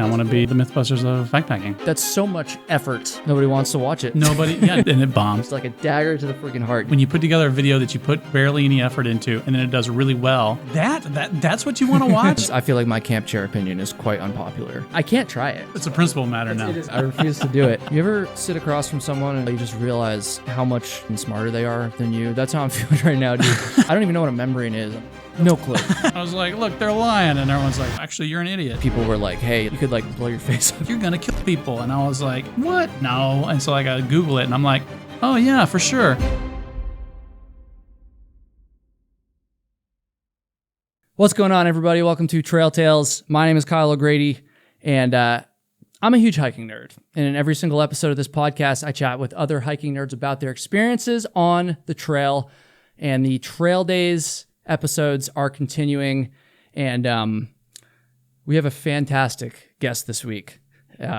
I want to be the Mythbusters of backpacking. That's so much effort. Nobody wants to watch it. Nobody, yeah, and it bombs. It's like a dagger to the freaking heart. When you put together a video that you put barely any effort into, and then it does really well, that's what you want to watch? I feel like my camp chair opinion is quite unpopular. I can't try it. It's a principle matter now. It is. I refuse to do it. You ever sit across from someone and you just realize how much smarter they are than you? That's how I'm feeling right now, dude. I don't even know what a membrane is. No clue. I was like, look, they're lying. And everyone's like, actually, you're an idiot. People were like, hey, you could like blow your face up. You're going to kill people. And I was like, what? No. And so I got to Google it. And I'm like, oh, yeah, for sure. What's going on, everybody? Welcome to Trail Tales. My name is Kyle O'Grady, and I'm a huge hiking nerd. And in every single episode of this podcast, I chat with other hiking nerds about their experiences on the trail. And the Trail Days episodes are continuing, and we have a fantastic guest this week.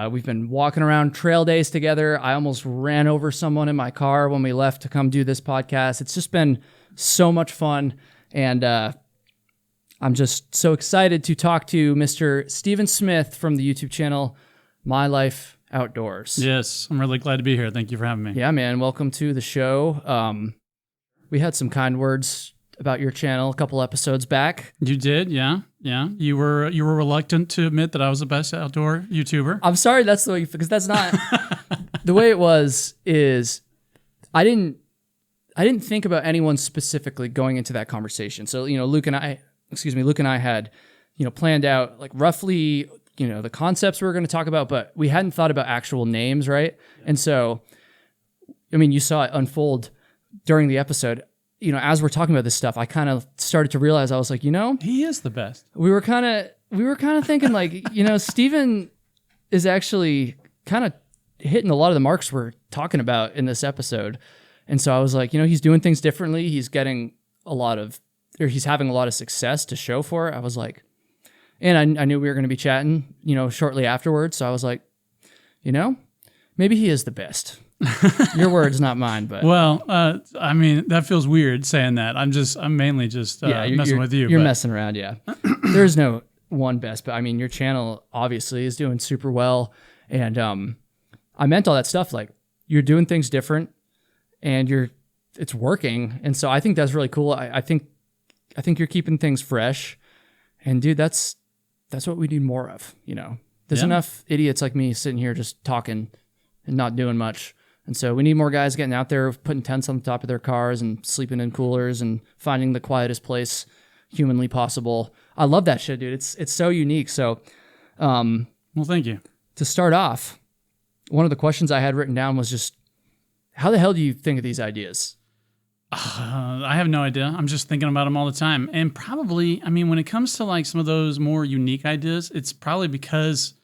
We've been walking around Trail Days together. I almost ran over someone in my car when we left to come do this podcast. It's just been so much fun, and I'm just so excited to talk to Mr. Steven Smith from the YouTube channel MyLifeOutdoors. Yes, I'm really glad to be here. Thank you for having me. Yeah, man. Welcome to the show. We had some kind words about your channel a couple episodes back. You did, yeah. You were reluctant to admit that I was the best outdoor YouTuber. I'm sorry, that's the way, because that's not the way it was. Is I didn't think about anyone specifically going into that conversation. So Luke and I had planned out like roughly the concepts we were going to talk about, but we hadn't thought about actual names, right? Yeah. And so, I mean, you saw it unfold during the episode. As we're talking about this stuff, I kind of started to realize, I was like, he is the best. We were kind of thinking like, Steven is actually kind of hitting a lot of the marks we're talking about in this episode. And so I was like, he's doing things differently. He's getting he's having a lot of success to show for it. I was like, and I knew we were going to be chatting, shortly afterwards. So I was like, maybe he is the best. Your words, not mine, but well, I mean, that feels weird saying that. I'm mainly just messing with you. You're messing around, yeah. There's no one best, but I mean, your channel obviously is doing super well, and I meant all that stuff. Like, you're doing things different, and it's working, and so I think that's really cool. I think you're keeping things fresh, and dude, that's what we need more of. There's enough idiots like me sitting here just talking and not doing much. And so we need more guys getting out there, putting tents on the top of their cars and sleeping in coolers and finding the quietest place humanly possible. I love that shit, dude. It's so unique. So, well, thank you. To start off, one of the questions I had written down was just, how the hell do you think of these ideas? I have no idea. I'm just thinking about them all the time. And probably, I mean, when it comes to like some of those more unique ideas, it's probably because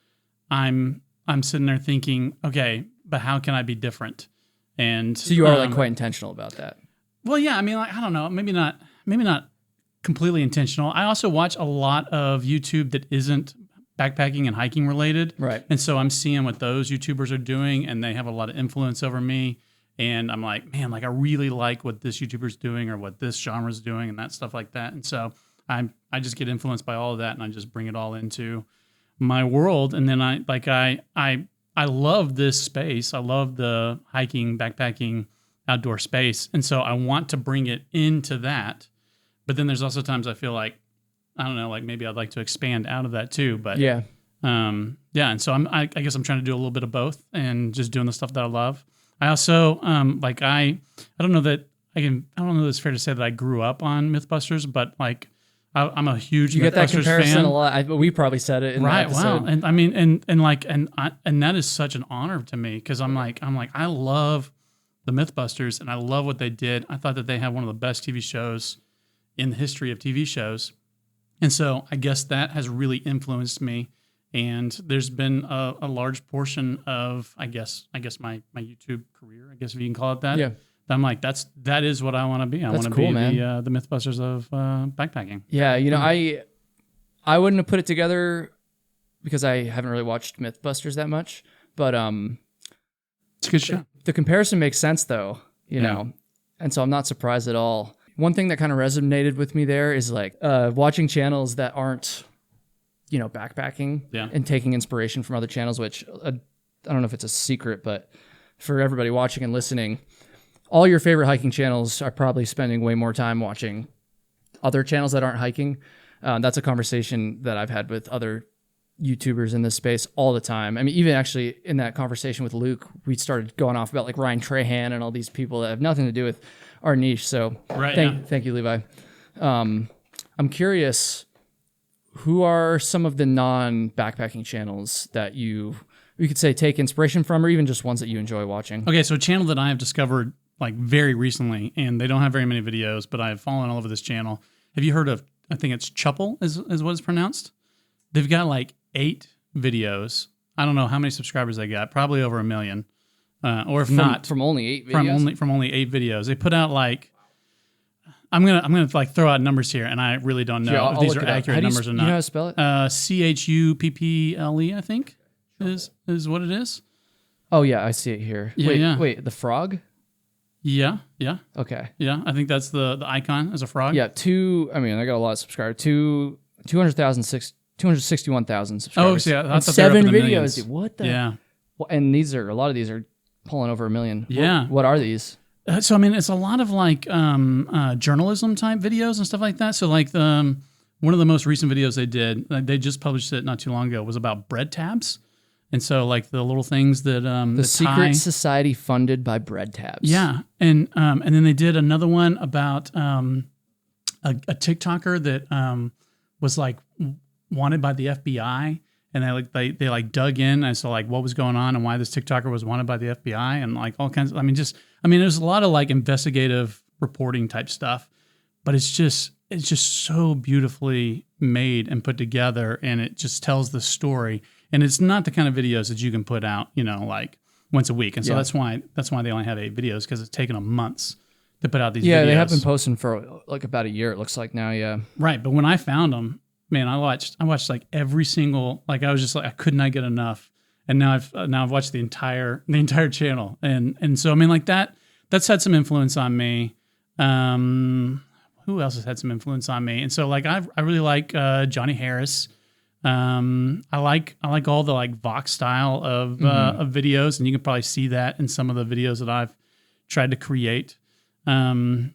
I'm sitting there thinking, okay, but how can I be different? And so you are like quite intentional about that. Well, yeah. I mean, like, I don't know. Maybe not completely intentional. I also watch a lot of YouTube that isn't backpacking and hiking related. Right. And so I'm seeing what those YouTubers are doing, and they have a lot of influence over me. And I'm like, man, like I really like what this YouTuber's doing or what this genre's doing and that stuff like that. And so I just get influenced by all of that, and I just bring it all into my world. And then I love this space. I love the hiking, backpacking, outdoor space. And so I want to bring it into that. But then there's also times I feel like, I don't know, like maybe I'd like to expand out of that too. But yeah. And so I guess I'm trying to do a little bit of both and just doing the stuff that I love. I also, I don't know that it's fair to say that I grew up on Mythbusters, but like, I'm a huge you Mythbusters get that comparison fan. A lot. We probably said it in right. the episode. Wow. And I mean, and that is such an honor to me, because I'm like, I love the Mythbusters and I love what they did. I thought that they had one of the best TV shows in the history of TV shows, and so I guess that has really influenced me. And there's been a large portion of I guess my YouTube career, I guess if you can call it that. Yeah. I'm like, that is what I want to be. I want to be the Mythbusters of backpacking. Yeah, I wouldn't have put it together because I haven't really watched Mythbusters that much, but it's a good show. The comparison makes sense though, you know, and so I'm not surprised at all. One thing that kind of resonated with me there is like watching channels that aren't backpacking Yeah. and taking inspiration from other channels, which I don't know if it's a secret, but for everybody watching and listening, all your favorite hiking channels are probably spending way more time watching other channels that aren't hiking. That's a conversation that I've had with other YouTubers in this space all the time. I mean, even actually in that conversation with Luke, we started going off about like Ryan Trahan and all these people that have nothing to do with our niche. So thank you, Levi. I'm curious, who are some of the non-backpacking channels that you could say take inspiration from, or even just ones that you enjoy watching? Okay, so a channel that I have discovered like very recently, and they don't have very many videos, but I've fallen all over this channel. Have you heard of, I think it's Chuppel is what it's pronounced? They've got like 8 videos. I don't know how many subscribers they got, probably over 1 million. Or if not. From only 8 videos? From only 8 videos. They put out like, I'm gonna like throw out numbers here, and I really don't know if these are accurate numbers or not. You know how to spell it? Chupple, I think, is what it is. Oh yeah, I see it here. Wait, the frog? Yeah. Okay. Yeah, I think that's the icon as a frog. Yeah, I got a lot of subscribers. 261,000 subscribers. Oh, yeah, and 7 videos. Millions. Dude, what the? Yeah. Well, and a lot of these are pulling over 1 million. Yeah. What are these? So, I mean, it's a lot of like journalism type videos and stuff like that. So like one of the most recent videos they did, they just published it not too long ago, was about bread tabs. And so like the little things that the secret society funded by bread tabs. Yeah. And then they did another one about a TikToker that was like wanted by the FBI. And they like dug in as to like what was going on and why this TikToker was wanted by the FBI and like all kinds of, there's a lot of like investigative reporting type stuff, but it's just so beautifully made and put together, and it just tells the story. And it's not the kind of videos that you can put out, like once a week. And so that's why they only have 8 videos, because it's taken them months to put out these videos. Yeah, they have been posting for like about a year, it looks like now, yeah. Right, but when I found them, man, I watched like every single, like I was just like, I could not get enough. And now I've watched the entire channel. And so, I mean, like that's had some influence on me. Who else has had some influence on me? And so like, I really like Johnny Harris. I like all the like Vox style of videos, and you can probably see that in some of the videos that I've tried to create. And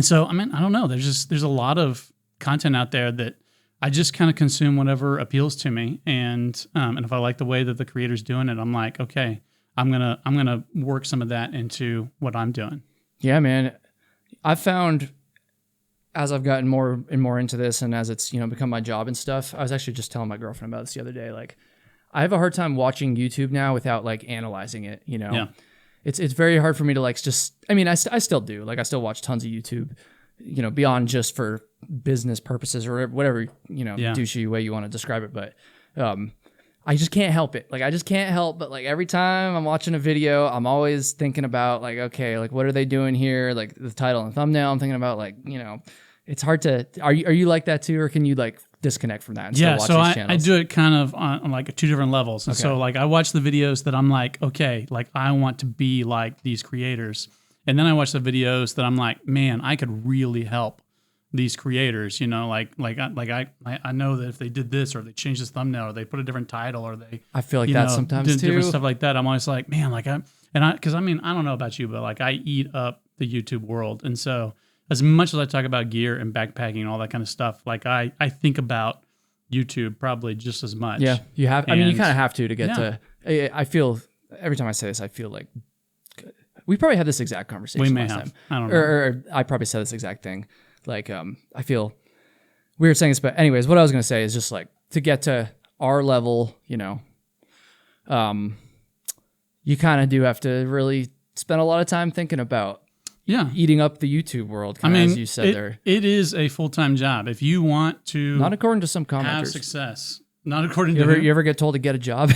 so, I mean, I don't know, there's a lot of content out there that I just kind of consume whatever appeals to me, and if I like the way that the creator's doing it, I'm like, okay, I'm gonna work some of that into what I'm doing. Yeah, man. I've found as I've gotten more and more into this, and as it's become my job and stuff, I was actually just telling my girlfriend about this the other day. Like, I have a hard time watching YouTube now without like analyzing it. Yeah. It's very hard for me to like just. I mean, I still do. Like, I still watch tons of YouTube. Beyond just for business purposes or whatever, douchey way you want to describe it. But I just can't help it. Like, I just can't help but like every time I'm watching a video, I'm always thinking about like, okay, like what are they doing here? Like the title and thumbnail, I'm thinking about like, it's hard to, are you like that too? Or can you like disconnect from that and still watch these channels? I do it kind of on like 2 different levels. And so like I watch the videos that I'm like, okay, like I want to be like these creators. And then I watch the videos that I'm like, man, I could really help these creators, I know that if they did this, or they changed this thumbnail, or they put a different title, or they, I feel like that sometimes did too. Different stuff like that. I'm always like, man, like because I don't know about you, but like I eat up the YouTube world. And so as much as I talk about gear and backpacking and all that kind of stuff, like I think about YouTube probably just as much. Yeah, you have. I mean, you kind of have to get to. I feel every time I say this, I feel like we probably had this exact conversation. We may last have. time. I don't know. Or I probably said this exact thing. Like, I feel weird saying this, but anyways, what I was going to say is just like to get to our level, you kind of do have to really spend a lot of time thinking about eating up the YouTube world. As you said there. It is a full-time job. If you want to, not according to some commenters, have success. Not according to you ever get told to get a job?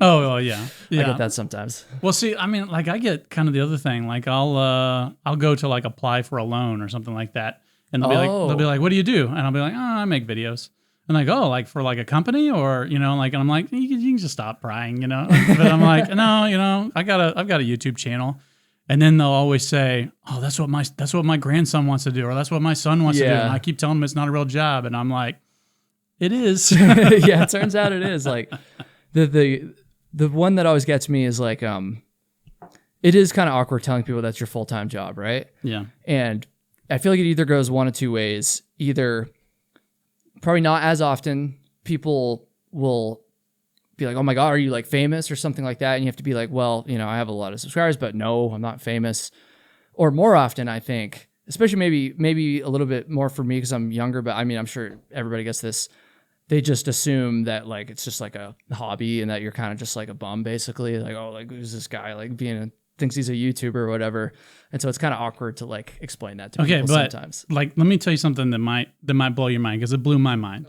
Oh yeah. I get that sometimes. Well, see, I mean, like I get kind of the other thing. Like I'll go to like apply for a loan or something like that, and they'll be like, "What do you do?" And I'll be like, "Oh, I make videos." And like, "Oh, like for like a company or like," and I'm like, "You can just stop prying, But I'm like, "No, I've got a YouTube channel." And then they'll always say, "Oh, that's what my grandson wants to do, or that's what my son wants to do." And I keep telling them it's not a real job, and I'm like, It is. Yeah, it turns out it is. Like the one that always gets me is like it is kind of awkward telling people that's your full-time job, right? Yeah. And I feel like it either goes one of two ways. Either probably not as often people will be like, oh my God, are you like famous or something like that? And you have to be like, well, you know, I have a lot of subscribers, but no, I'm not famous. Or more often, I think, especially maybe a little bit more for me because I'm younger, but I mean, I'm sure everybody gets this. They just assume that like it's just like a hobby and that you're kind of just like a bum basically. Like, oh, like who's this guy? Like thinks he's a YouTuber or whatever. And so it's kind of awkward to like explain that to people sometimes. Like, let me tell you something that might blow your mind because it blew my mind.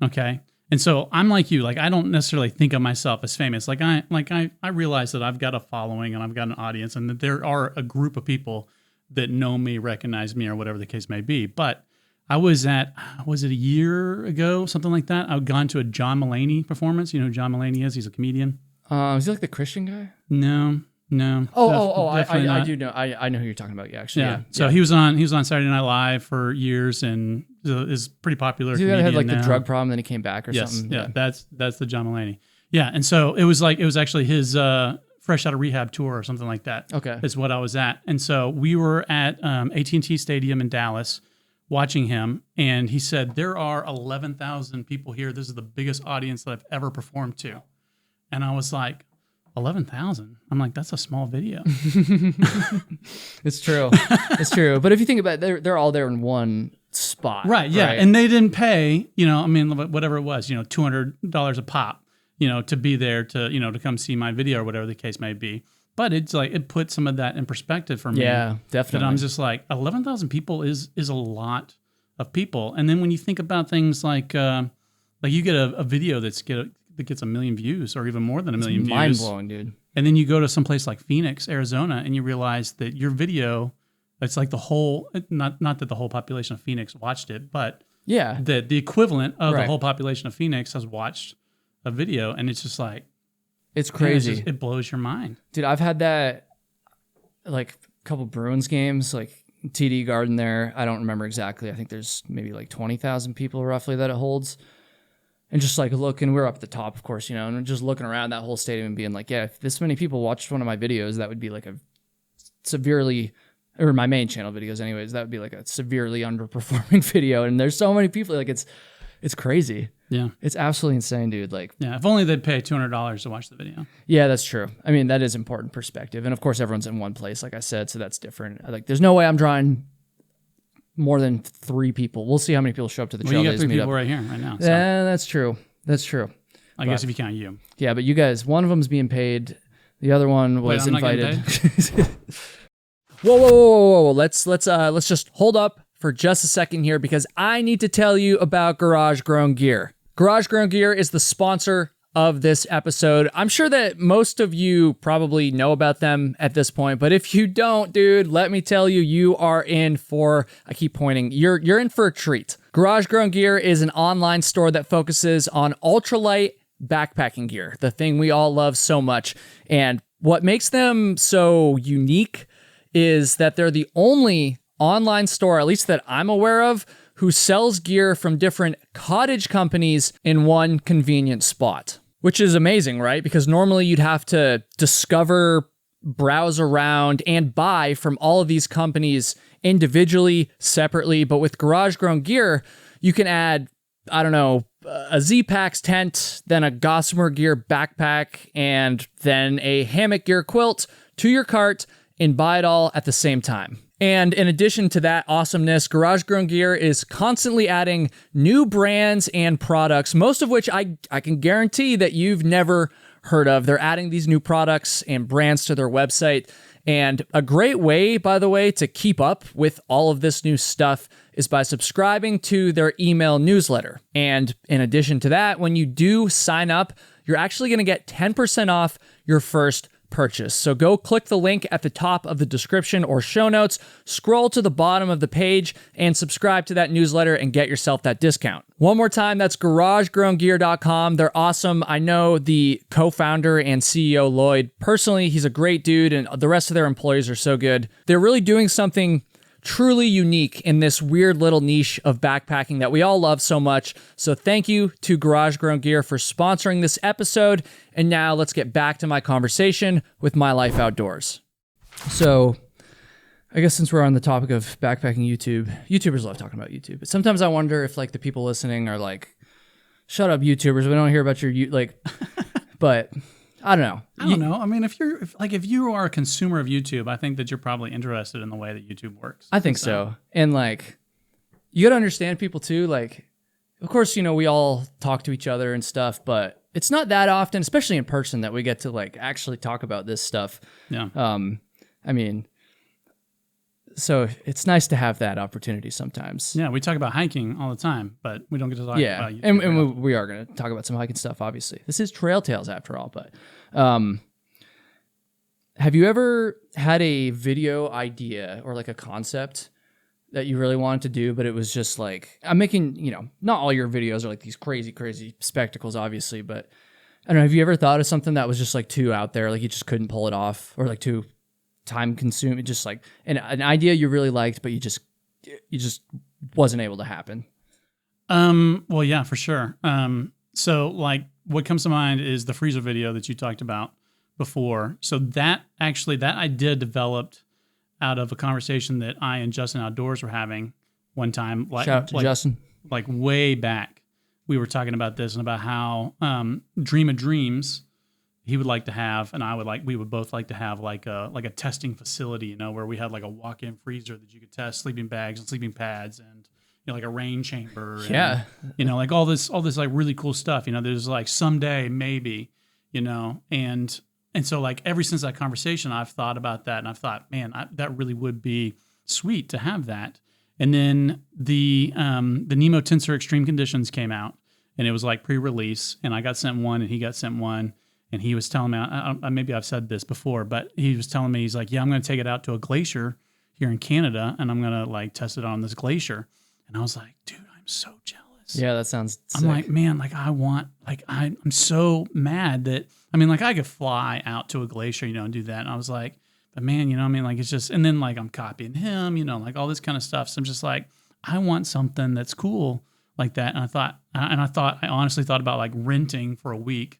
Okay. And so I'm like you, like I don't necessarily think of myself as famous. Like I realize that I've got a following and I've got an audience and that there are a group of people that know me, recognize me, or whatever the case may be. But I was it a year ago, something like that? I'd gone to a John Mulaney performance. You know who John Mulaney is? He's a comedian. Is he like the Christian guy? No. I do know. I know who you're talking about. Yeah, actually. Yeah. So he was on Saturday Night Live for years and is pretty popular. He had like the drug problem, then he came back or something. Yeah, that's the John Mulaney. Yeah, and so it was actually his fresh out of rehab tour or something like that. Okay, is what I was at, and so we were at AT&T Stadium in Dallas watching him, and he said there are 11,000 people here. This is the biggest audience that I've ever performed to, and I was like, 11,000. I'm like, that's a small video. It's true. It's true. But if you think about it, they're all there in one spot. Right. Yeah. Right? And they didn't pay, I mean, whatever it was, $200 a pop, to be there to come see my video or whatever the case may be. But it's like, it put some of that in perspective for me. Yeah, definitely. That I'm just like, 11,000 people is a lot of people. And then when you think about things like you get a video that gets 1 million views or even more than 1 million views. Mind blowing, dude. And then you go to some place like Phoenix, Arizona, and you realize that your video, it's like the whole, not that the whole population of Phoenix watched it, but yeah, the equivalent of the whole population of Phoenix has watched a video, and it's just like, it's crazy. It blows your mind. Dude, I've had that like a couple Bruins games, like TD Garden there. I don't remember exactly. I think there's maybe like 20,000 people roughly that it holds. And just like looking, we're up at the top, of course, and just looking around that whole stadium and being like, yeah, if this many people watched one of my videos, that would be like or my main channel videos anyways, that would be like a severely underperforming video. And there's so many people, like it's crazy. Yeah. It's absolutely insane, dude. Like, yeah, if only they'd pay $200 to watch the video. Yeah, that's true. I mean, that is important perspective. And of course, everyone's in one place, like I said, so that's different. Like, there's no way I'm drawing more than 3 people. We'll see how many people show up to the trail. You got 3 people right here, right now. So. Yeah, that's true. That's true. I guess if you count you. Yeah, but you guys, one of them's being paid. The other one was invited. Whoa. Let's just hold up for just a second here because I need to tell you about Garage Grown Gear. Garage Grown Gear is the sponsor of this episode. I'm sure that most of you probably know about them at this point, but if you don't, dude, let me tell you, you are in for, I keep pointing, you're in for a treat. Garage Grown Gear is an online store that focuses on ultralight backpacking gear, the thing we all love so much. And what makes them so unique is that they're the only online store, at least that I'm aware of, who sells gear from different cottage companies in one convenient spot. Which is amazing, right? Because normally you'd have to discover, browse around, and buy from all of these companies individually, separately. But with Garage Grown Gear, you can add, I don't know, a Z-Pax tent, then a Gossamer Gear backpack, and then a hammock gear quilt to your cart and buy it all at the same time. And in addition to that awesomeness, Garage Grown Gear is constantly adding new brands and products, most of which I can guarantee that you've never heard of. They're adding these new products and brands to their website. And a great way, by the way, to keep up with all of this new stuff is by subscribing to their email newsletter. And in addition to that, when you do sign up, you're actually going to get 10% off your first purchase. So go click the link at the top of the description or show notes, scroll to the bottom of the page, and subscribe to that newsletter and get yourself that discount. One more time, that's garagegrowngear.com. They're awesome. I know the co-founder and CEO, Lloyd. Personally, he's a great dude, and the rest of their employees are so good. They're really doing something truly unique in this weird little niche of backpacking that we all love so much. So thank you to Garage Grown Gear for sponsoring this episode. And now let's get back to my conversation with My Life Outdoors. So I guess since we're on the topic of backpacking YouTubers love talking about YouTube. But sometimes I wonder if like the people listening are like, shut up, YouTubers. We don't hear about your but I don't know. I don't know. I mean, if you are a consumer of YouTube, I think that you're probably interested in the way that YouTube works. I think so. And like, you got to understand people too. Like, of course, we all talk to each other and stuff, but it's not that often, especially in person, that we get to like actually talk about this stuff. Yeah. I mean, so it's nice to have that opportunity sometimes. Yeah, we talk about hiking all the time, but we don't get to talk about YouTube. And we are going to talk about some hiking stuff, obviously. This is Trail Tales after all, but have you ever had a video idea or like a concept that you really wanted to do, but it was just like, I'm making, not all your videos are like these crazy, crazy spectacles, obviously, but I don't know, have you ever thought of something that was just like too out there, like you just couldn't pull it off, or like too time consuming, just like an idea you really liked, but you just wasn't able to happen? Well, yeah, for sure. So like what comes to mind is the freezer video that you talked about before. So that idea developed out of a conversation that I and Justin Outdoors were having one time. Shout out to Justin. Like way back, we were talking about this and about how Dream of Dreams he would like to have, and we would both like to have like a testing facility, where we had like a walk-in freezer that you could test sleeping bags and sleeping pads and like a rain chamber. And, like all this like really cool stuff. There's like someday maybe, and so like ever since that conversation, I've thought about that, and I've thought, man, that really would be sweet to have that. And then the Nemo Tensor Extreme Conditions came out, and it was like pre-release, and I got sent one, and he got sent one. And he was telling me, maybe I've said this before, but he was telling me, he's like, yeah, I'm going to take it out to a glacier here in Canada, and I'm going to like test it on this glacier. And I was like, dude, I'm so jealous. Yeah, that sounds sick. I'm like, man, like I'm so mad that, like I could fly out to a glacier, and do that. And I was like, but man, like it's just, and then like I'm copying him, like all this kind of stuff. So I'm just like, I want something that's cool like that. And I honestly thought about like renting for a week,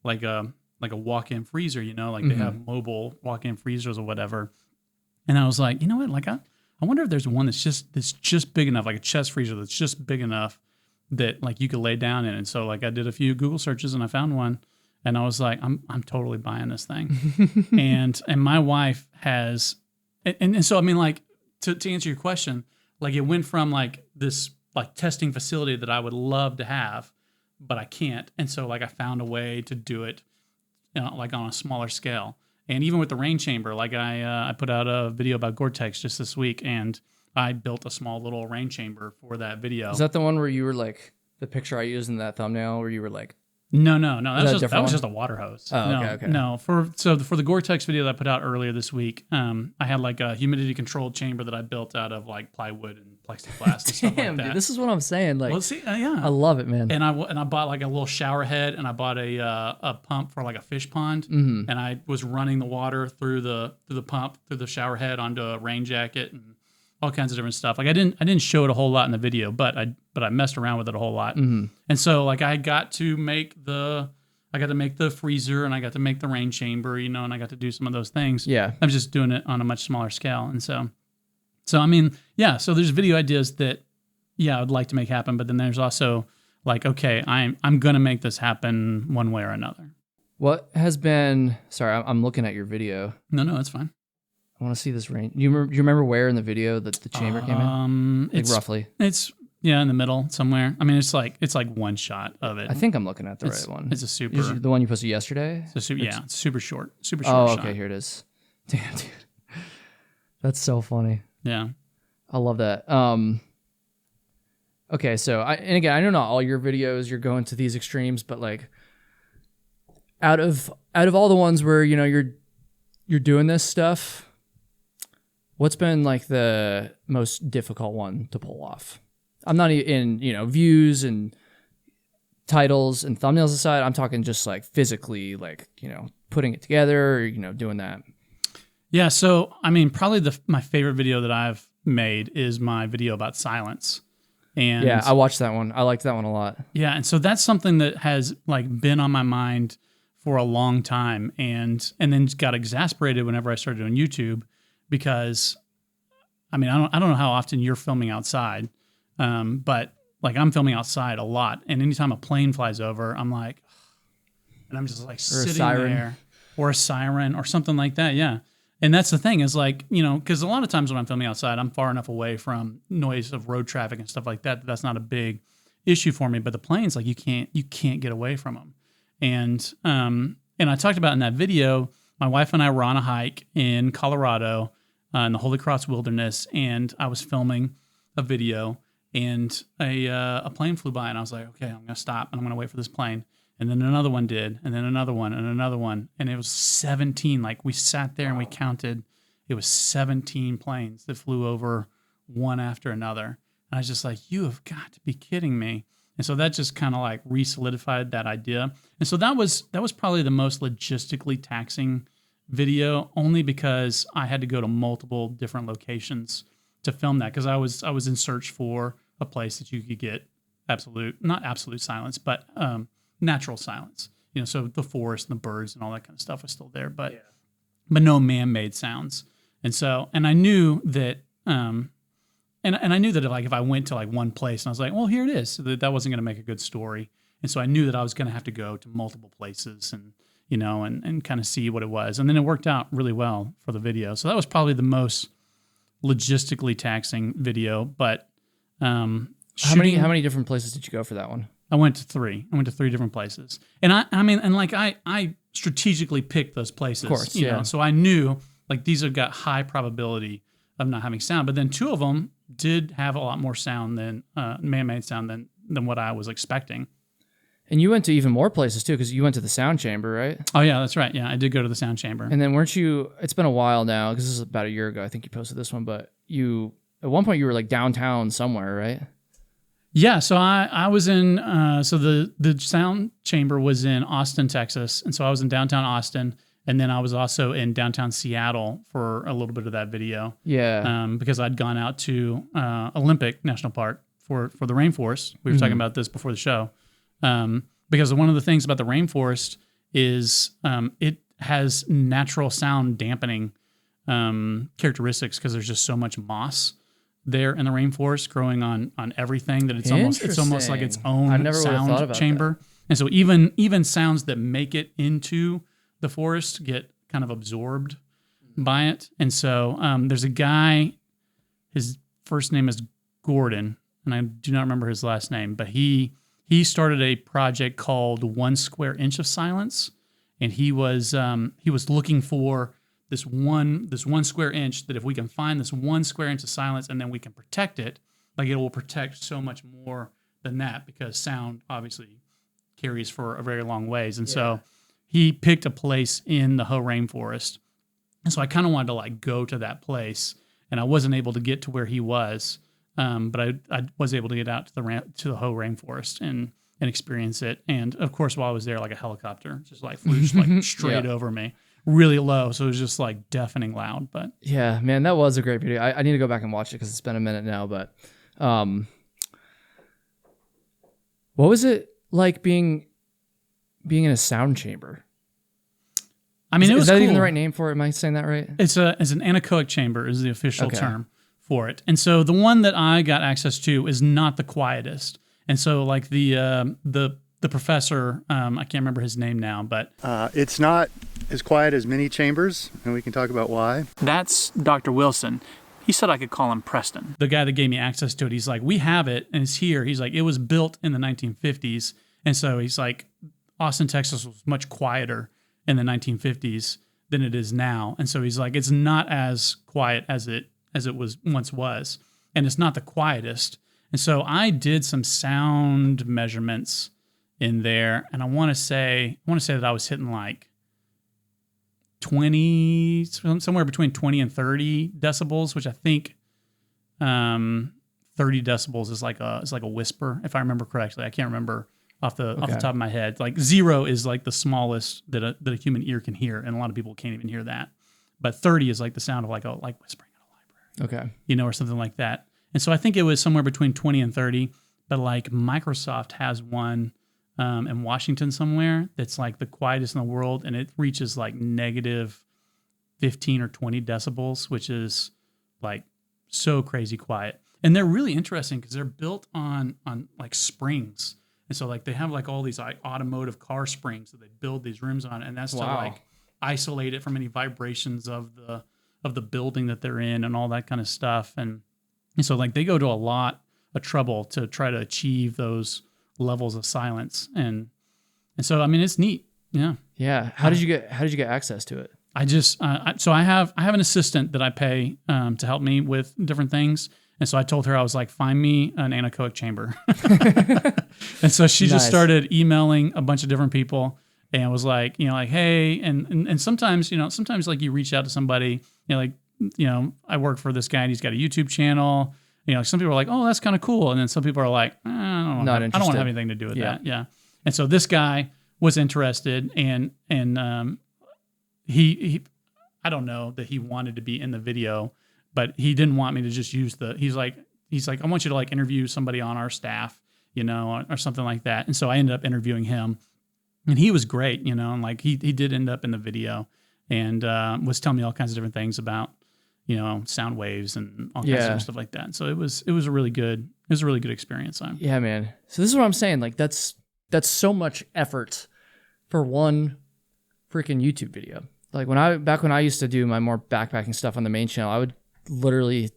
like a walk-in freezer, like they have mobile walk-in freezers or whatever. And I was like, you know what? Like I wonder if there's one that's just big enough, like a chest freezer that's just big enough that like you could lay down in. And so like I did a few Google searches and I found one, and I was like, I'm totally buying this thing. and my wife has, and so like to answer your question, like it went from like this like testing facility that I would love to have, but I can't. And so like I found a way to do it, like on a smaller scale. And even with the rain chamber, like I put out a video about Gore-Tex just this week, and I built a small little rain chamber for that video. Is that the one where you were like, the picture I used in that thumbnail where you were like, No. That was just a water hose. Oh, okay. No, for the Gore-Tex video that I put out earlier this week, I had like a humidity controlled chamber that I built out of like plywood and plexiglass and stuff like that. Dude, this is what I'm saying. Like, well, see, yeah, I love it, man. And I bought like a little shower head, and I bought a pump for like a fish pond, and I was running the water through the pump through the shower head onto a rain jacket and all kinds of different stuff. Like I didn't show it a whole lot in the video, but I messed around with it a whole lot. And so like I got to make the freezer, and I got to make the rain chamber, and I got to do some of those things. Yeah. I'm just doing it on a much smaller scale. And so so there's video ideas that I would like to make happen, but then there's also like, okay, I'm going to make this happen one way or another. What has been, sorry, I'm looking at your video. No, it's fine. I want to see this rain. Do you remember where in the video that the chamber came in? Like roughly. It's in the middle somewhere. It's like one shot of it. I think I'm looking at the right one. It's a super. Is the one you posted yesterday? It's super short. Super short Oh, shot. okay, here it is. Damn, dude. That's so funny. Yeah. I love that. Okay, so and again, I know not all your videos you're going to these extremes, but like out of all the ones where you're doing this stuff, what's been like the most difficult one to pull off? I'm not in views and titles and thumbnails aside. I'm talking just like physically, like putting it together or doing that. Yeah, so probably my favorite video that I've made is my video about silence. And Yeah, I watched that one. I liked that one a lot. yeah, and so that's something that has like been on my mind for a long time, and then got exasperated whenever I started doing YouTube, because I mean, I don't know how often you're filming outside, but like I'm filming outside a lot, and anytime a plane flies over, I'm like, and I'm just like sitting there, or a siren or something like that. Yeah. And that's the thing is like, because a lot of times when I'm filming outside, I'm far enough away from noise of road traffic and stuff like that. That's not a big issue for me. But the planes, like you can't get away from them. And I talked about in that video, my wife and I were on a hike in Colorado, in the Holy Cross Wilderness, and I was filming a video, and a plane flew by, and I was like, okay, I'm gonna stop and I'm gonna wait for this plane. And then another one did, and then another one, and another one. And it was 17. Like, we sat there and we counted. It was 17 planes that flew over one after another. And I was just like, you have got to be kidding me. And so that just kind of like re-solidified that idea. And so that was probably the most logistically taxing video, only because I had to go to multiple different locations to film that, because I was in search for a place that you could get not absolute silence, but natural silence, so the forest and the birds and all that kind of stuff was still there, but no man-made sounds. And I knew that, and I knew that if I went to like one place and I was like, well, here it is, that wasn't going to make a good story. And so I knew that I was going to have to go to multiple places and, and kind of see what it was. And then it worked out really well for the video. So that was probably the most logistically taxing video, but, how many different places did you go for that one? I went to 3. I went to 3 different places. And I strategically picked those places. Of course, you know? So I knew like these have got high probability of not having sound. But then 2 of them did have a lot more sound than man-made sound than what I was expecting. And you went to even more places too, because you went to the sound chamber, right? Oh yeah, that's right. Yeah, I did go to the sound chamber. And then weren't you? It's been a while now, because this is about a year ago. I think you posted this one, but at one point you were like downtown somewhere, right? Yeah, so I was in, so the sound chamber was in Austin, Texas. And so I was in downtown Austin, and then I was also in downtown Seattle for a little bit of that video. Yeah. Because I'd gone out to Olympic National Park for the rainforest. We were talking about this before the show. Because one of the things about the rainforest is it has natural sound dampening characteristics, because there's just so much moss there in the rainforest growing on everything that it's almost like its own sound chamber. That. And so even sounds that make it into the forest get kind of absorbed by it. And so there's a guy, his first name is Gordon, and I do not remember his last name, but he started a project called 1 Square Inch of Silence, and he was looking for this one square inch, that if we can find this 1 square inch of silence and then we can protect it, like it will protect so much more than that, because sound obviously carries for a very long ways. And so he picked a place in the Hoh rainforest. And so I kind of wanted to like go to that place, and I wasn't able to get to where he was. But I was able to get out to the Hoh rainforest and experience it. And of course, while I was there, like a helicopter just like flew just like straight over me, really low. So it was just like deafening loud. But yeah, man, that was a great video. I need to go back and watch it, because it's been a minute now. But what was it like being in a sound chamber? I mean, is that cool. Even the right name for it? Am I saying that right? It's an anechoic chamber is the official term for it. And so the one that I got access to is not the quietest. And so like the professor, I can't remember his name now, but it's not as quiet as many chambers, and we can talk about why. That's Dr. Wilson. He said I could call him Preston. The guy that gave me access to it, he's like, we have it, and it's here. He's like, it was built in the 1950s. And so he's like, Austin, Texas was much quieter in the 1950s than it is now. And so he's like, it's not as quiet as it once was. And it's not the quietest. And so I did some sound measurements in there, and I want to say that I was hitting like 20, somewhere between 20 and 30 decibels, which I think 30 decibels is like a whisper, if I remember correctly. I can't remember off the top of my head. Like 0 is like the smallest that a human ear can hear, and a lot of people can't even hear that. But 30 is like the sound of like whispering in a library. Okay. or something like that. And so I think it was somewhere between 20 and 30. But like Microsoft has one in Washington somewhere that's like the quietest in the world, and it reaches like negative 15 or 20 decibels, which is like so crazy quiet. And they're really interesting because they're built on like springs. And so like they have like all these like automotive car springs that they build these rooms on, and that's to like isolate it from any vibrations of the building that they're in and all that kind of stuff. And so like they go to a lot of trouble to try to achieve those levels of silence. And so I mean it's neat. Yeah. Yeah. How did you get access to it? I just so I have an assistant that I pay to help me with different things. And so I told her, I was like, find me an anechoic chamber. And so she just started emailing a bunch of different people and was like, like, hey, and sometimes, sometimes like you reach out to somebody, I work for this guy and he's got a YouTube channel. Some people are like, oh, that's kind of cool. And then some people are like, I don't want to have anything to do with that. Yeah. And so this guy was interested and he I don't know that he wanted to be in the video, but he didn't want me to just use he's like, I want you to like interview somebody on our staff, or something like that. And so I ended up interviewing him and he was great, and like he did end up in the video and was telling me all kinds of different things about, sound waves and all kinds of stuff like that. And so it was a really good experience. Yeah, man. So this is what I'm saying. Like that's so much effort for one freaking YouTube video. Like back when I used to do my more backpacking stuff on the main channel, I would literally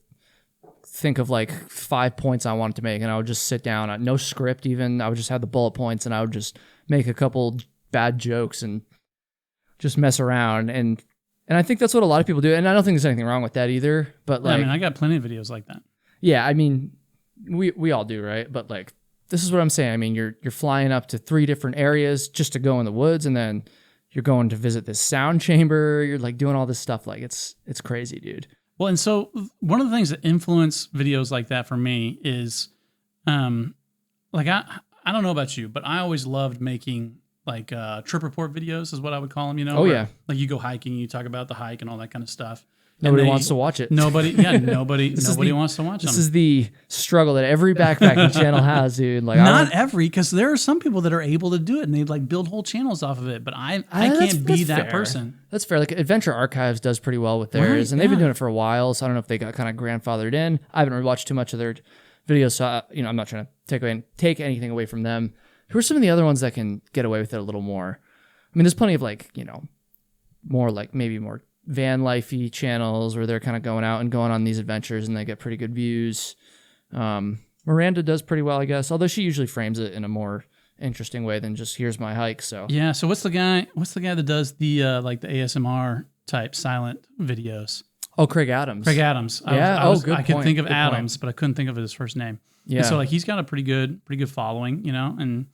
think of like 5 points I wanted to make, and I would just sit down, no script even. I would just have the bullet points, and I would just make a couple bad jokes and just mess around. And I think that's what a lot of people do, and I don't think there's anything wrong with that either. But like, I got plenty of videos like that. Yeah, I mean, we all do, right? But like, this is what I'm saying. I mean, you're flying up to 3 different areas just to go in the woods, and then you're going to visit this sound chamber. You're like doing all this stuff. Like it's crazy, dude. Well, and so one of the things that influence videos like that for me is, like I don't know about you, but I always loved making like trip report videos is what I would call them. Oh yeah. Like you go hiking, you talk about the hike and all that kind of stuff. Nobody wants to watch it. Nobody wants to watch them. This is the struggle that every backpacking channel has, dude. Like not every, because there are some people that are able to do it and they like build whole channels off of it. But I can't be that person. That's fair. Like Adventure Archives does pretty well with theirs, and they've been doing it for a while. So I don't know if they got kind of grandfathered in. I haven't really watched too much of their videos, so I'm not trying to take anything away from them. Who are some of the other ones that can get away with it a little more? I mean, there's plenty of like more like maybe more van lifey channels where they're kind of going out and going on these adventures and they get pretty good views. Miranda does pretty well, I guess, although she usually frames it in a more interesting way than just here's my hike. So yeah. So what's the guy that does the like the ASMR type silent videos? Oh, Craig Adams. Craig Adams. Yeah. I could think of Adams, but I couldn't think of his first name. Yeah. And so like he's got a pretty good following, and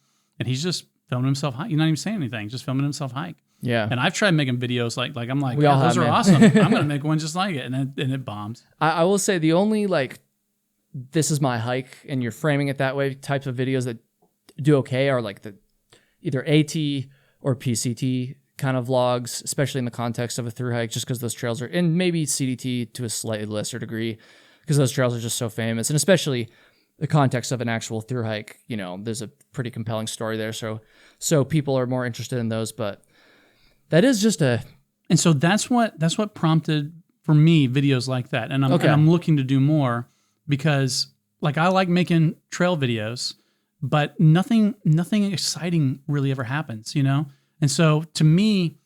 he's just filming himself hike. He's not even saying anything, just filming himself hike. Yeah. And I've tried making videos like I'm like, those are awesome. I'm gonna make one just like it, and it bombs. I will say the only like this is my hike and you're framing it that way types of videos that do okay are like the either AT or PCT kind of vlogs, especially in the context of a thru hike, just because those trails are, and maybe CDT to a slightly lesser degree, because those trails are just so famous, and especially the context of an actual thru hike, there's a pretty compelling story there. So people are more interested in those, but that is just and so that's what prompted for me videos like that. And I'm looking to do more because like I like making trail videos, but nothing exciting really ever happens, And so to me,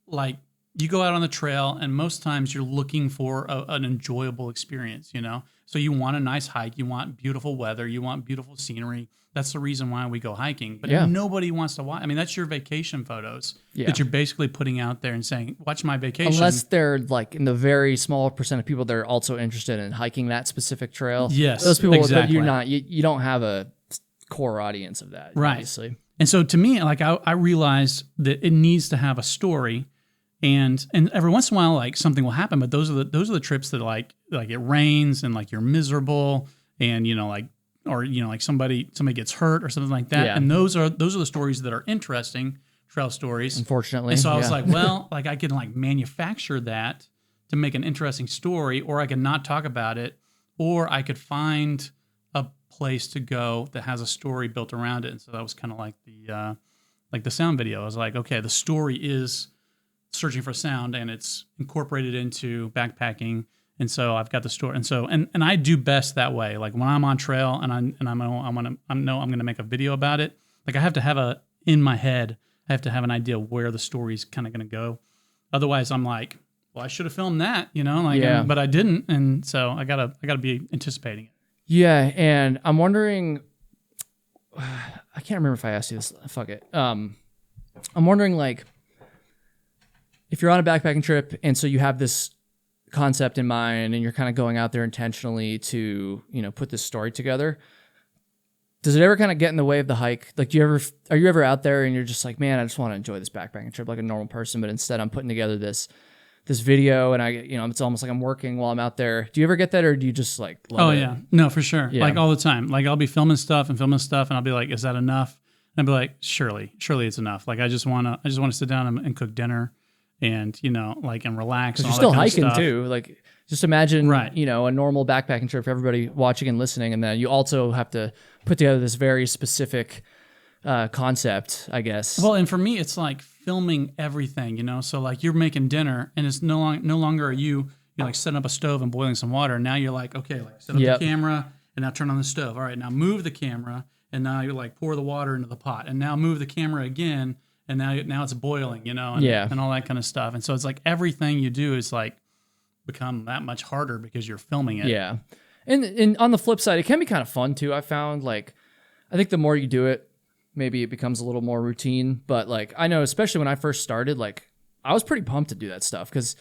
like you go out on the trail and most times you're looking for an enjoyable experience, So you want a nice hike, you want beautiful weather, you want beautiful scenery. That's the reason why we go hiking. But nobody wants to watch. I mean, that's your vacation photos that you're basically putting out there and saying, watch my vacation. Unless they're like in the very small percent of people that are also interested in hiking that specific trail. Yes, those people, exactly. You don't have a core audience of that, right? Obviously. And so to me, like I realized that it needs to have a story, and every once in a while, like something will happen. But those are the trips that like it rains and like you're miserable, and like somebody gets hurt or something like that. Yeah. And those are the stories that are interesting, trail stories. Unfortunately. And so I was like, well, like I can like manufacture that to make an interesting story, or I could not talk about it, or I could find a place to go that has a story built around it. And so that was kind of like the sound video. I was like, okay, the story is searching for sound, and it's incorporated into backpacking. And so I've got the story, and I do best that way. Like when I'm on trail and I know I'm gonna make a video about it. Like I have to have in my head, I have to have an idea where the story's kind of gonna go. Otherwise, I'm like, well, I should have filmed that, but I didn't, and so I gotta be anticipating it. Yeah, and I'm wondering, I can't remember if I asked you this. Fuck it. I'm wondering, like, if you're on a backpacking trip, and so you have this concept in mind, and you're kind of going out there intentionally to, put this story together. Does it ever kind of get in the way of the hike? Like, are you ever out there and you're just like, man, I just want to enjoy this backpacking trip like a normal person, but instead I'm putting together this video, and it's almost like I'm working while I'm out there. Do you ever get that, or do you just like love it? Yeah. No, for sure. Yeah. Like all the time. Like I'll be filming stuff, and I'll be like, is that enough? And I'll be like, surely it's enough. Like I just want to sit down and cook dinner and, and relax. Because you're still hiking too. Like just imagine, right. A normal backpacking trip for everybody watching and listening. And then you also have to put together this very specific concept, I guess. Well, and for me, it's like filming everything, So like you're making dinner, and it's no longer are you're like setting up a stove and boiling some water. Now you're like, okay, like set up the camera, and now turn on the stove. All right, now move the camera, and now you're like pour the water into the pot, and now move the camera again, and now it's boiling, and all that kind of stuff. And so it's like everything you do is like become that much harder because you're filming it. Yeah, and on the flip side, it can be kind of fun too. I found I think the more you do it, maybe it becomes a little more routine. But like I know, especially when I first started, like I was pretty pumped to do that stuff because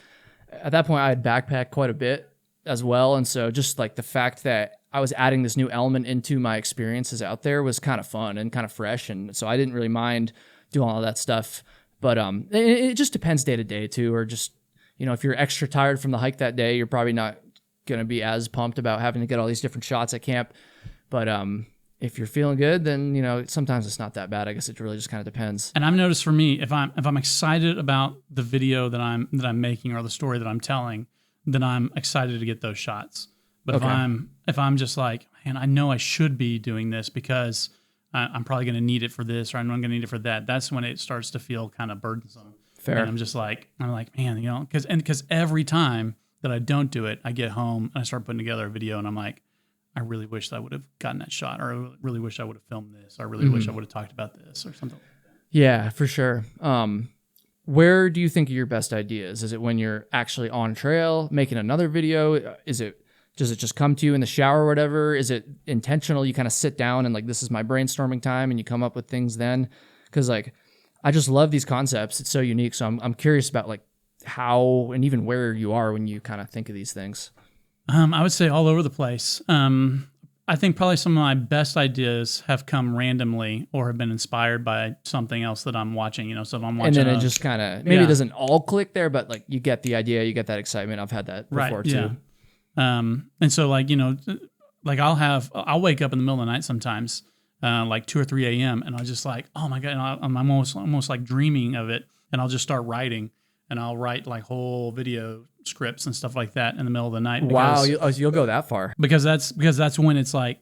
at that point I had backpacked quite a bit as well, and so just like the fact that I was adding this new element into my experiences out there was kind of fun and kind of fresh, and so I didn't really mind doing all that stuff. But it just depends day to day too, or just if you're extra tired from the hike that day, you're probably not gonna be as pumped about having to get all these different shots at camp. But if you're feeling good, then sometimes it's not that bad. I guess it really just kind of depends. And I've noticed for me, if I'm excited about the video that I'm making or the story that I'm telling, then I'm excited to get those shots. But if I'm just like, man, I know I should be doing this because I'm probably going to need it for this, or I'm going to need it for that, that's when it starts to feel kind of burdensome. Fair. And I'm like, man, because every time that I don't do it, I get home and I start putting together a video, and I'm like, I really wish I would have gotten that shot, or I really wish I would have filmed this, or I really wish I would have talked about this, or something like that. Yeah, for sure. Where do you think are your best ideas? Is it when you're actually on trail making another video? Does it just come to you in the shower or whatever? Is it intentional? You kind of sit down and like, this is my brainstorming time, and you come up with things then? Because like, I just love these concepts. It's so unique. So I'm curious about like how and even where you are when you kind of think of these things. I would say all over the place. I think probably some of my best ideas have come randomly or have been inspired by something else that I'm watching, So if I'm watching, and then it just kind of maybe it doesn't all click there, but like you get the idea, you get that excitement. I've had that before too. And so like like I'll wake up in the middle of the night sometimes, like 2 or 3 a.m. and I'll just like, oh my god, I'm almost like dreaming of it, and I'll just start writing, and I'll write like whole video scripts and stuff like that in the middle of the night. Wow, you'll go that far because that's when it's like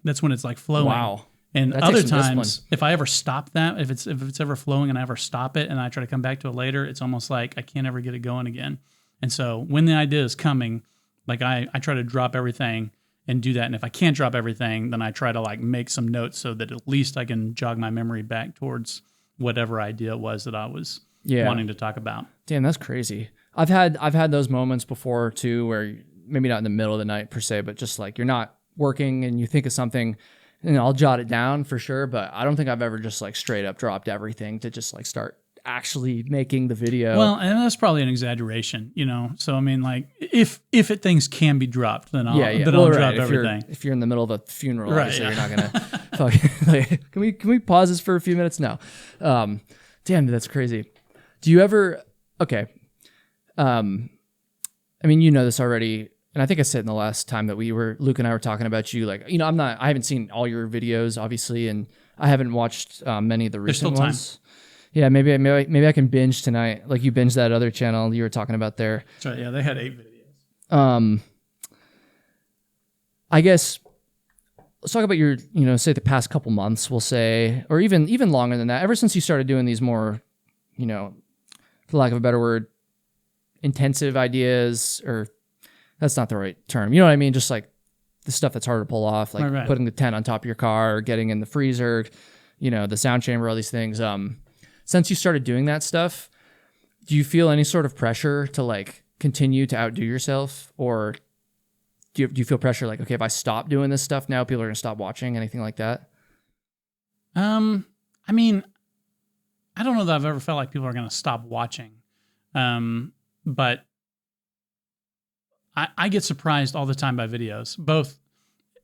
flowing. Wow. And other times, if I ever stop that, if it's ever flowing and I ever stop it and I try to come back to it later, it's almost like I can't ever get it going again. And so when the idea is coming, like I try to drop everything and do that. And if I can't drop everything, then I try to like make some notes so that at least I can jog my memory back towards whatever idea it was that I was wanting to talk about. Damn, that's crazy. I've had those moments before too, where maybe not in the middle of the night per se, but just like you're not working and you think of something, and I'll jot it down for sure. But I don't think I've ever just like straight up dropped everything to just like start actually making the video. Well, and that's probably an exaggeration, So I mean, like if things can be dropped, then I'll drop everything. If you're in the middle of a funeral, obviously you're not gonna. Like, can we pause this for a few minutes now? Damn, that's crazy. Do you ever? Okay. I mean, this already, and I think I said in the last time that Luke and I were talking about you, like, I haven't seen all your videos, obviously, and I haven't watched many of the recent ones. Yeah, maybe I can binge tonight, like you binged that other channel you were talking about there. That's right, yeah, they had 8 videos. I guess let's talk about your, say the past couple months, we'll say, or even longer than that. Ever since you started doing these more, for lack of a better word, intensive ideas, or that's not the right term. You know what I mean? Just like the stuff that's hard to pull off, like right. putting the tent on top of your car, or getting in the freezer, the sound chamber, all these things. Since you started doing that stuff, do you feel any sort of pressure to like continue to outdo yourself, or do you feel pressure like, okay, if I stop doing this stuff now, people are gonna stop watching, anything like that? I mean, I don't know that I've ever felt like people are going to stop watching. But I get surprised all the time by videos,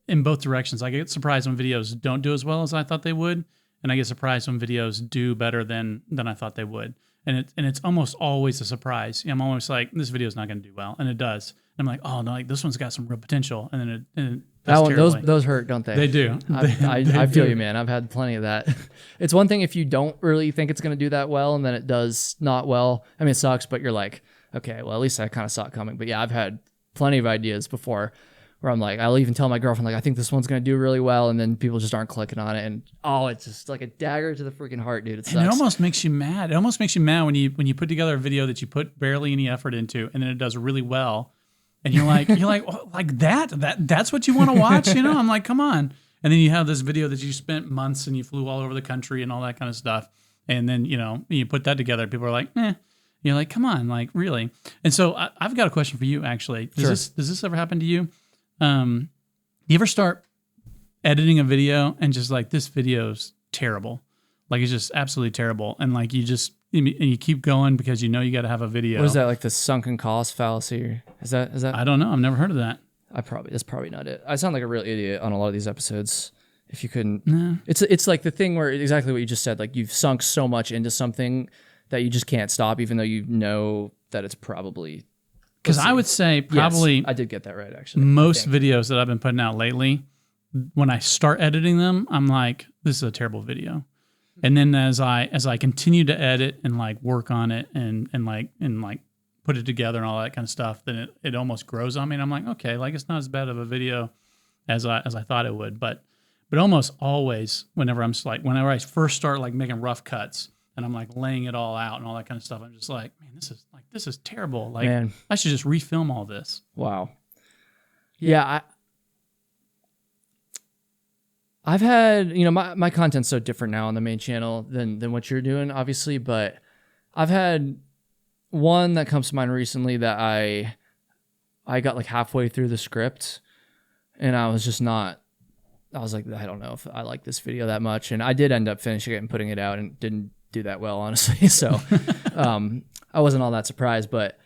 in both directions. I get surprised when videos don't do as well as I thought they would, and I get surprised when videos do better than I thought they would. And it's almost always a surprise. I'm always like, this video is not going to do well, and it does. And I'm like, oh no, like this one's got some real potential, and then it does terribly. Those hurt, don't they? They do. I feel you, man. I've had plenty of that. It's one thing if you don't really think it's going to do that well, and then it does not well. I mean, it sucks, but you're like, okay, well, at least I kind of saw it coming. But yeah, I've had plenty of ideas before where I'm like, I'll even tell my girlfriend, like, I think this one's going to do really well, and then people just aren't clicking on it, and it's just like a dagger to the freaking heart, dude. It sucks. And it almost makes you mad. It almost makes you mad when you put together a video that you put barely any effort into, and then it does really well. And you're like, oh, like that's what you want to watch, I'm like, come on. And then you have this video that you spent months and you flew all over the country and all that kind of stuff. And then, you put that together, people are like, eh. You're like, come on, like really. And so I've got a question for you, actually. Does this ever happen to you? You ever start editing a video and just like, this video's terrible. Like it's just absolutely terrible. And like you keep going because you got to have a video. What is that, like the sunken cost fallacy? Is that? I don't know. I've never heard of that. That's probably not it. I sound like a real idiot on a lot of these episodes. If you couldn't, no. It's like the thing where exactly what you just said. Like you've sunk so much into something that you just can't stop, even though you know that it's probably. Because I would say probably. Yes, I did get that right, actually. Most videos that I've been putting out lately, when I start editing them, I'm like, this is a terrible video. And then as I continue to edit and like work on it and put it together and all that kind of stuff, then it almost grows on me. And I'm like, okay, like it's not as bad of a video as I thought it would. But almost always, whenever I first start like making rough cuts and I'm like laying it all out and all that kind of stuff, I'm just like, man, this is terrible. Like I should just refilm all this. Wow. Yeah, I've had, my content's so different now on the main channel than what you're doing, obviously, but I've had one that comes to mind recently that I got like halfway through the script and I was like, I don't know if I like this video that much. And I did end up finishing it and putting it out and didn't do that well, honestly. So I wasn't all that surprised, but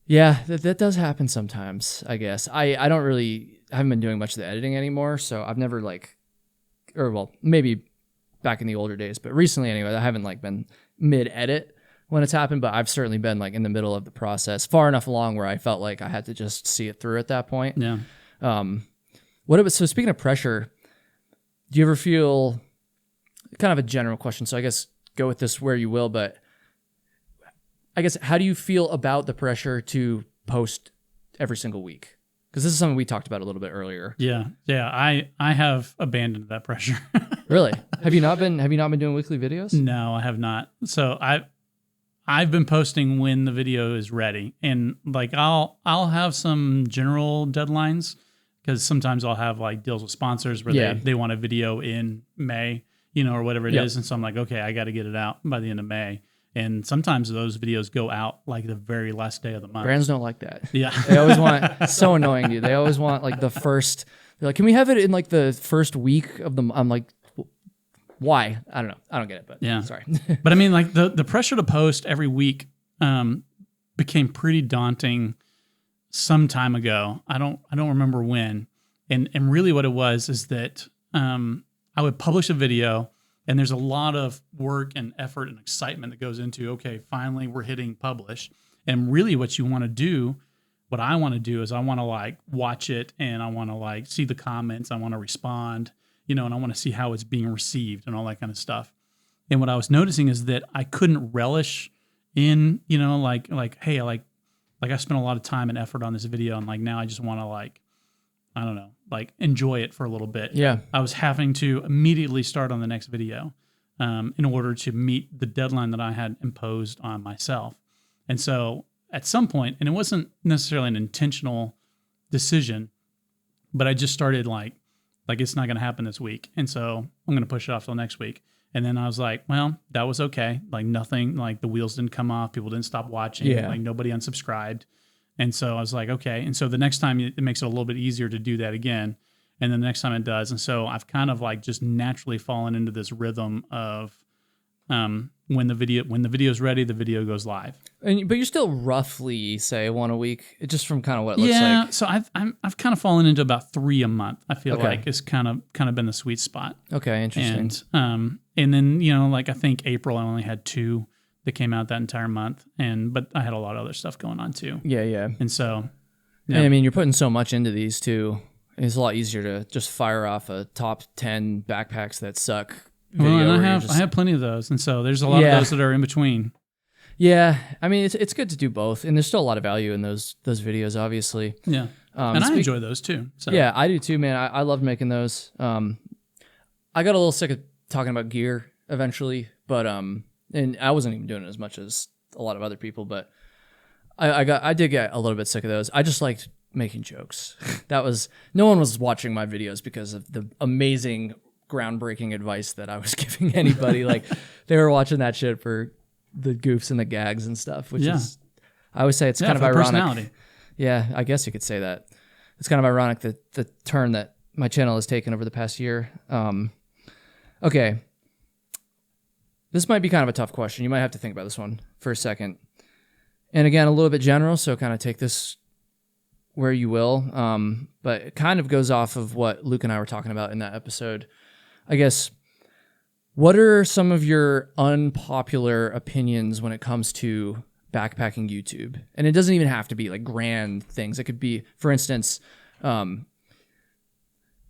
yeah, that does happen sometimes, I guess. I haven't been doing much of the editing anymore, so I've never maybe back in the older days, but recently anyway, I haven't like been mid-edit when it's happened, but I've certainly been like in the middle of the process, far enough along where I felt like I had to just see it through at that point. Yeah. So speaking of pressure, do you ever feel, kind of a general question, so I guess go with this where you will, but I guess how do you feel about the pressure to post every single week? Because this is something we talked about a little bit earlier. Yeah. I have abandoned that pressure. Really? Have you not been doing weekly videos? No, I have not. So I've been posting when the video is ready, and like I'll have some general deadlines because sometimes I'll have like deals with sponsors where they want a video in May, or whatever it is, and so I'm like, okay, I got to get it out by the end of May. And sometimes those videos go out like the very last day of the month. Brands don't like that. Yeah. They always want, so annoying, dude. They always want like they're like, can we have it in like the first week of the month? I'm like, why? I don't know. I don't get it, but yeah. Sorry. But I mean, like the pressure to post every week became pretty daunting some time ago. I don't remember when. And really what it was is that I would publish a video, and there's a lot of work and effort and excitement that goes into, okay, finally we're hitting publish. And really what I want to do is I want to like watch it, and I want to like see the comments. I want to respond, and I want to see how it's being received and all that kind of stuff. And what I was noticing is that I couldn't relish in, like, hey, like like I spent a lot of time and effort on this video, and like now I just want to like, I don't know, like enjoy it for a little bit. Yeah. I was having to immediately start on the next video in order to meet the deadline that I had imposed on myself. And so at some point, and it wasn't necessarily an intentional decision, but I just started like it's not going to happen this week. And so I'm going to push it off till next week. And then I was like, well, that was okay. Like nothing, like the wheels didn't come off. People didn't stop watching. Yeah. Like nobody unsubscribed. And so I was like, okay. And so the next time it makes it a little bit easier to do that again. And then the next time it does. And so I've kind of like just naturally fallen into this rhythm of when the video's ready, the video goes live. But you're still roughly say one a week, just from kind of what it looks like. Yeah. So I've kind of fallen into about 3 a month. I feel Okay. like it's kind of been the sweet spot. Okay, interesting. And then, you know, like I think April I only had 2 that came out that entire month. But I had a lot of other stuff going on too. Yeah. And so, And I mean, you're putting so much into these too. It's a lot easier to just fire off a top 10 backpacks that suck video. well, and where I you're just- have plenty of those. And so there's a lot of those that are in between. Yeah, I mean, it's good to do both, and there's still a lot of value in those videos, obviously. Yeah. And I enjoy those too. So. Yeah, I do too, man. I loved making those. I got a little sick of talking about gear eventually, but and I wasn't even doing it as much as a lot of other people, but I did get a little bit sick of those. I just liked making jokes. No one was watching my videos because of the amazing, groundbreaking advice that I was giving anybody. Like they were watching that shit for the goofs and the gags and stuff, which is, I always say it's kind of for ironic. personality. Yeah, I guess you could say that. It's kind of ironic that the turn that my channel has taken over the past year. Okay. This might be kind of a tough question. You might have to think about this one for a second. And again, a little bit general, so kind of take this where you will. But it kind of goes off of what Luke and I were talking about in that episode. I guess, what are some of your unpopular opinions when it comes to backpacking YouTube? And it doesn't even have to be like grand things. It could be, for instance,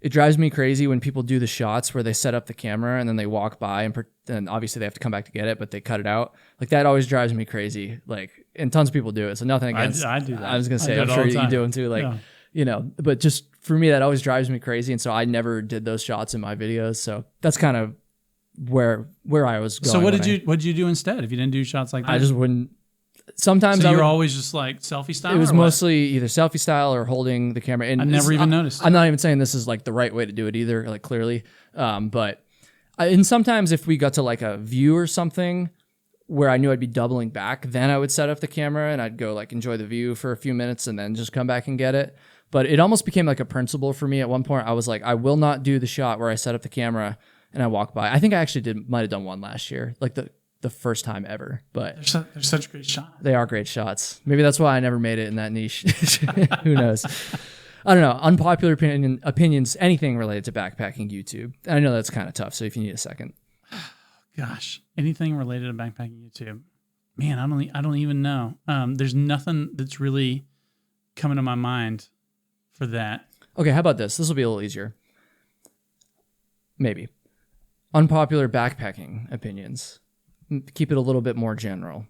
it drives me crazy when people do the shots where they set up the camera and then they walk by and obviously they have to come back to get it, but they cut it out. Like that always drives me crazy. Like, and tons of people do it. So nothing against. I do that. I was gonna say, do I'm it all sure the you time. do them too. Like, Yeah. you know, but just for me, that always drives me crazy. And so I never did those shots in my videos. So that's kind of where I was going. So what did you do instead if you didn't do shots like that? I just wouldn't. Sometimes So I you're would, always just like selfie style? it was or what? mostly either selfie style or holding the camera. And I never even noticed. I'm not even saying this is like the right way to do it either, like clearly. And sometimes if we got to like a view or something where I knew I'd be doubling back, then I would set up the camera and I'd go like enjoy the view for a few minutes and then just come back and get it. But it almost became like a principle for me. At one point, I was like, I will not do the shot where I set up the camera and I walk by. I think I actually might have done one last year, like the first time ever. But They're such great shots. they are great shots. Maybe that's why I never made it in that niche. Who knows? I don't know. Unpopular opinions, anything related to backpacking YouTube. I know that's kind of tough, so if you need a second. Gosh, anything related to backpacking YouTube, man, I don't even know. There's nothing that's really coming to my mind for that. Okay, how about this? This will be a little easier. Maybe. Unpopular backpacking opinions. Keep it a little bit more general.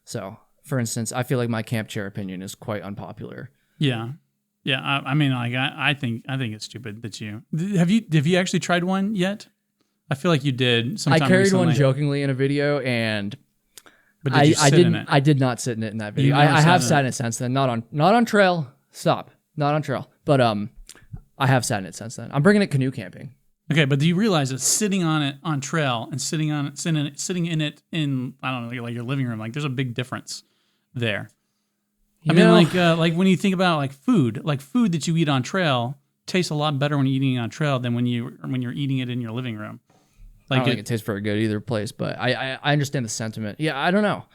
So, for instance, I feel like my camp chair opinion is quite unpopular. Yeah. I mean, like I think it's stupid that you have you actually tried one yet? I feel like you did. Sometime I carried recently. one jokingly in a video, and But did you sit in it? I did not sit in it in that video. You never I have sat sat in in it since then. Not on trail. Stop. Not on trail. But I have sat in it since then. I'm bringing it canoe camping. Okay, but do you realize that sitting on it on trail and sitting in it in I don't know like your living room, like there's a big difference there. I mean, like when you think about like food that you eat on trail tastes a lot better when you're eating it on trail than when you're eating it in your living room. I don't think it tastes very good either place, but I understand the sentiment. Yeah, I don't know.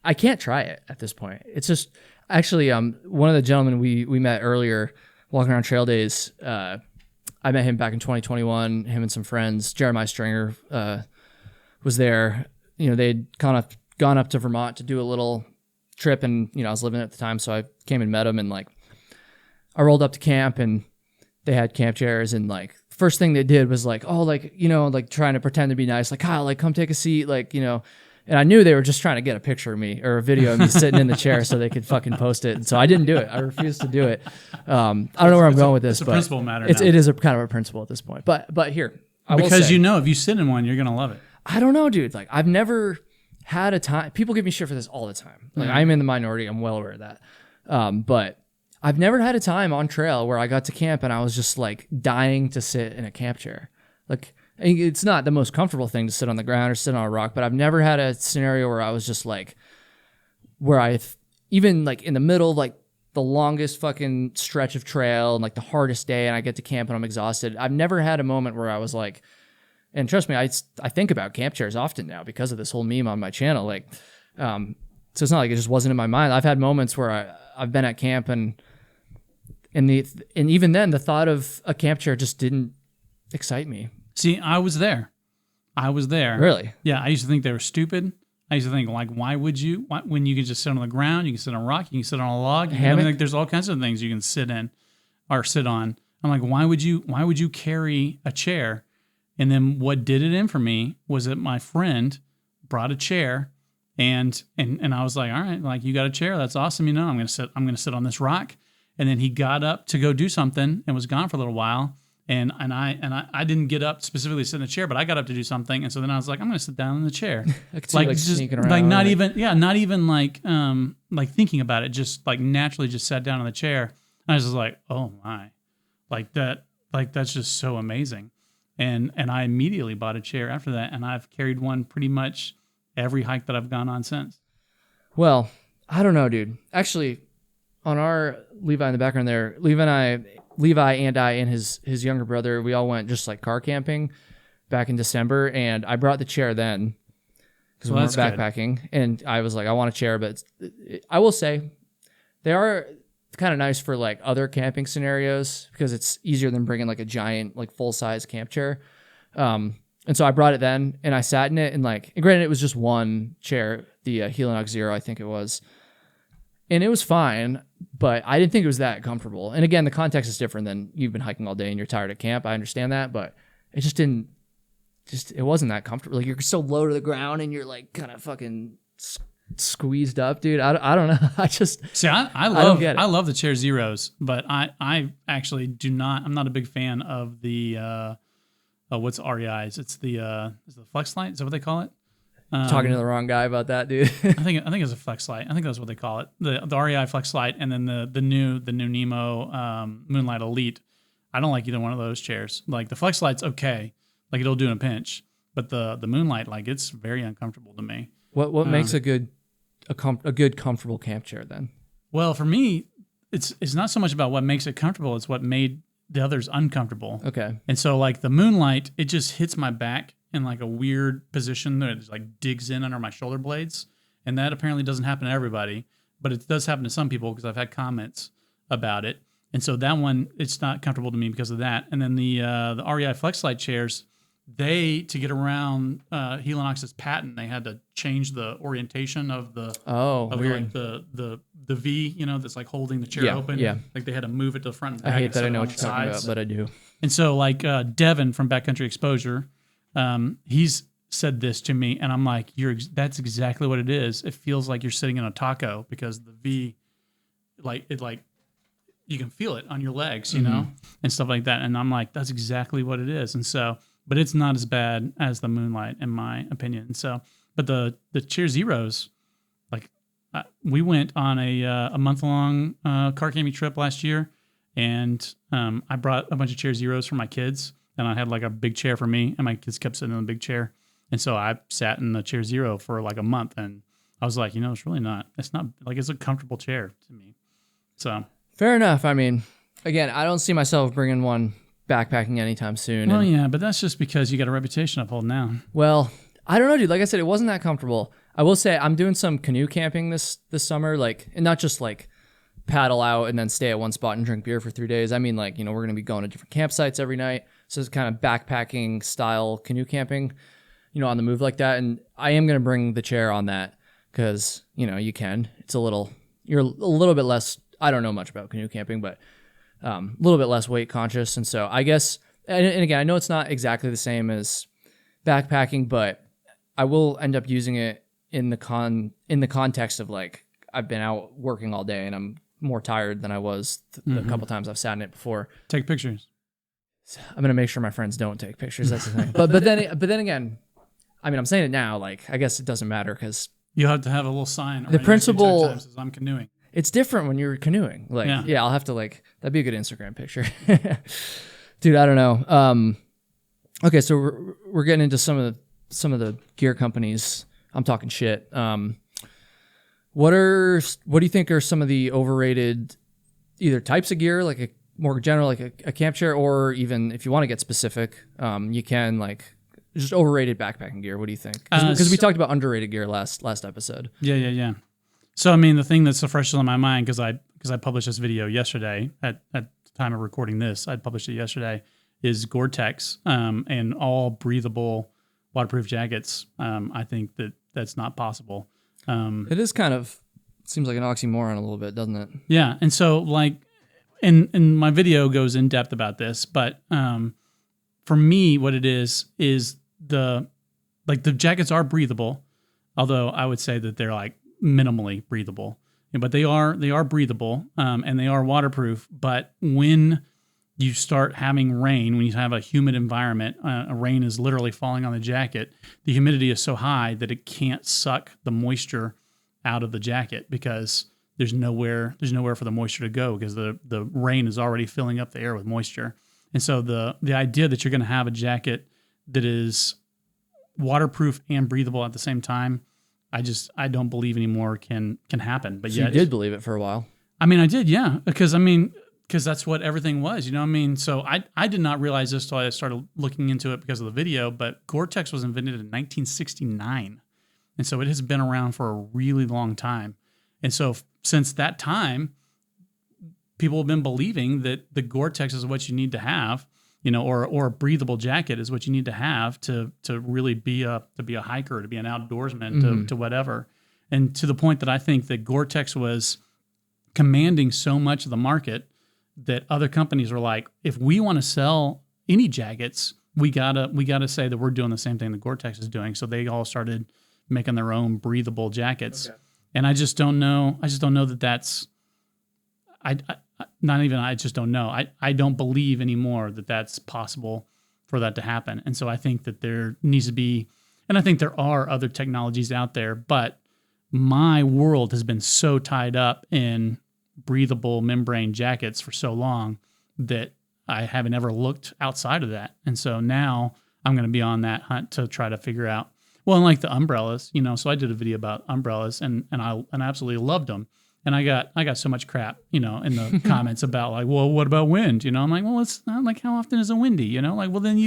I can't try it at this point. It's just actually one of the gentlemen we met earlier walking around trail days. I met him back in 2021. Him and some friends. Jeremiah Stringer was there. You know, they'd kind of gone up to Vermont to do a little trip, and you know I was living at the time, so I came and met him, and like I rolled up to camp, and they had camp chairs, and like first thing they did was like, oh, like you know, like trying to pretend to be nice, like Kyle, like come take a seat, like you know, And I knew they were just trying to get a picture of me or a video of me sitting in the chair so they could fucking post it. And so I didn't do it. I refused to do it. I don't know where I'm going with this. It's a principle matter. It is a kind of a principle at this point. But here, I will say, because if you sit in one, you're gonna love it. I don't know, dude. Like I've never had a time. People give me shit for this all the time. Like I'm in the minority. I'm well aware of that. But I've never had a time on trail where I got to camp and I was just like dying to sit in a camp chair. Like it's not the most comfortable thing to sit on the ground or sit on a rock, but I've never had a scenario where I was just like, even like in the middle of like the longest fucking stretch of trail and like the hardest day and I get to camp and I'm exhausted. I've never had a moment where I was like, and trust me, I think about camp chairs often now because of this whole meme on my channel. Like, so it's not like it just wasn't in my mind. I've had moments where I've been at camp and even then the thought of a camp chair just didn't excite me. See, I was there. Really? Yeah, I used to think they were stupid. I used to think, like, why would you? When you can just sit on the ground, you can sit on a rock, you can sit on a log. Like, there's all kinds of things you can sit in or sit on. I'm like, why would you carry a chair? And then what did it in for me was that my friend brought a chair, and I was like, all right, like you got a chair, that's awesome. I'm gonna sit on this rock. And then he got up to go do something and was gone for a little while. And I didn't get up specifically to sit in the chair, but I got up to do something, and so then I was like, I'm gonna sit down in the chair, I could see like just sneaking around, like not even like thinking about it, just like naturally just sat down in the chair. And I was just like, oh my, that's just so amazing, and I immediately bought a chair after that, and I've carried one pretty much every hike that I've gone on since. Well, I don't know, dude. Actually, on our Levi in the background there, Levi and I and his younger brother, we all went just like car camping back in December, and I brought the chair then because we weren't backpacking. Good. And I was like, I want a chair, but I will say they are kind of nice for like other camping scenarios because it's easier than bringing like a giant like full size camp chair. And so I brought it then, and I sat in it, and granted it was just one chair, the Helinox Zero, I think it was. And it was fine, but I didn't think it was that comfortable. And again, the context is different than you've been hiking all day and you're tired at camp. I understand that, but it just it wasn't that comfortable. Like you're so low to the ground and you're like kind of fucking squeezed up, dude. I don't know. I just see. I love the Chair Zeros, but I actually do not. I'm not a big fan of the what's REIs. It's the Flex Light. Is that what they call it? Talking to the wrong guy about that, dude. I think it's a Flex Light. I think that's what they call it. The REI Flex Light, and then the new Nemo Moonlight Elite. I don't like either one of those chairs. Like the Flex Light's okay, like it'll do in a pinch, but the Moonlight, like it's very uncomfortable to me. What makes a good comfortable camp chair then? Well, for me, it's not so much about what makes it comfortable; it's what made the others uncomfortable. Okay. And so, like the Moonlight, it just hits my back in like a weird position that it like digs in under my shoulder blades, and that apparently doesn't happen to everybody, but it does happen to some people because I've had comments about it. And so that one, it's not comfortable to me because of that. And then the REI Flexlight chairs, to get around Helinox's patent, they had to change the orientation of the weird. Like the V, that's like holding the chair open. Yeah. Like they had to move it to the front and back. I hate that I know what you're talking about, but I do. And so like Devin from Backcountry Exposure, he's said this to me, and I'm like, that's exactly what it is. It feels like you're sitting in a taco because the V, you can feel it on your legs, and stuff like that. And I'm like, that's exactly what it is. And so, but it's not as bad as the Moonlight, in my opinion. And so, but the Chair Zeros, we went on a month-long car camping trip last year, and I brought a bunch of Chair Zeros for my kids. And I had like a big chair for me, and my kids kept sitting in the big chair. And so I sat in the Chair Zero for like a month, and I was like, it's not like it's a comfortable chair to me. So fair enough. I mean, again, I don't see myself bringing one backpacking anytime soon. Well, yeah, but that's just because you got a reputation of holding down. Well, I don't know, dude. Like I said, it wasn't that comfortable. I will say I'm doing some canoe camping this summer, and not just like paddle out and then stay at one spot and drink beer for 3 days. I mean, we're going to be going to different campsites every night. So it's kind of backpacking style canoe camping, on the move like that. And I am going to bring the chair on that because, you can. You're a little bit less, I don't know much about canoe camping, but a little bit less weight conscious. And so I guess, and again, I know it's not exactly the same as backpacking, but I will end up using it in the context of like I've been out working all day and I'm more tired than I was a couple times I've sat in it before. Take pictures. I'm gonna make sure my friends don't take pictures. That's the thing. But then again, I mean, I'm saying it now. Like, I guess it doesn't matter because You have to have a little sign. the principle. Says I'm canoeing. It's different when you're canoeing. Like, yeah, I'll have to like that'd be a good Instagram picture, dude. I don't know. Okay, so we're getting into some of the gear companies. I'm talking shit. What do you think are some of the overrated either types of gear, like a more general, like a camp chair, or even if you want to get specific, you can like just overrated backpacking gear. What do you think? Because we talked about underrated gear last episode. Yeah. So I mean, the thing that's so fresh on my mind because I published this video yesterday at the time of recording this, I published it yesterday, is Gore-Tex and all breathable waterproof jackets. I think that's not possible. It is kind of seems like an oxymoron a little bit, doesn't it? Yeah, and so like, and my video goes in depth about this, but for me, what it is the jackets are breathable, although I would say that they're like minimally breathable, but they are breathable and they are waterproof. But when you start having rain, when you have a humid environment, rain is literally falling on the jacket. The humidity is so high that it can't suck the moisture out of the jacket because there's nowhere for the moisture to go because the rain is already filling up the air with moisture. And so the idea that you're going to have a jacket that is waterproof and breathable at the same time, I don't believe anymore can happen. But so you did believe it for a while. I mean, I did, yeah, because that's what everything was, you know what I mean? So I did not realize this until I started looking into it because of the video, but Gore-Tex was invented in 1969. And so it has been around for a really long time. And so since that time, people have been believing that the Gore-Tex is what you need to have, you know, or a breathable jacket is what you need to have to really be a hiker, to be an outdoorsman, to whatever. And to the point that I think that Gore-Tex was commanding so much of the market that other companies were like, if we want to sell any jackets, we gotta say that we're doing the same thing that Gore-Tex is doing. So they all started making their own breathable jackets. Okay. And I just don't know that that's, I just don't know. I don't believe anymore that that's possible for that to happen. And so I think that there needs to be, and I think there are other technologies out there, but my world has been so tied up in breathable membrane jackets for so long that I haven't ever looked outside of that. And so now I'm going to be on that hunt to try to figure out, well, and like the umbrellas, you know, so I did a video about umbrellas and I absolutely loved them. And I got so much crap, you know, in the comments about like, well, what about wind? You know, I'm like, well, it's not like how often is it windy? You know, like, well, then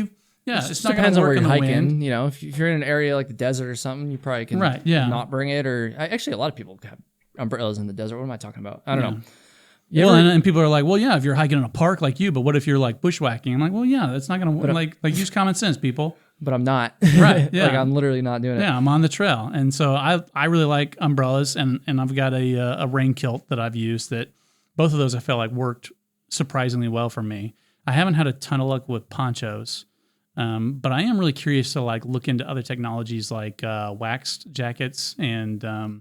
it's not going to work in the hiking. Wind. You know, if you're in an area like the desert or something, you probably can not bring it. Or actually, a lot of people have umbrellas in the desert. What am I talking about? I don't know. And people are like, well, yeah, if you're hiking in a park like you, but what if you're like bushwhacking? I'm like, well, yeah, that's not going to like use common sense, people. But I'm not. Right. Yeah. Like I'm literally not doing it. Yeah, I'm on the trail. And so I really like umbrellas and I've got a rain kilt that I've used that both of those I felt like worked surprisingly well for me. I haven't had a ton of luck with ponchos, but I am really curious to like look into other technologies like waxed jackets and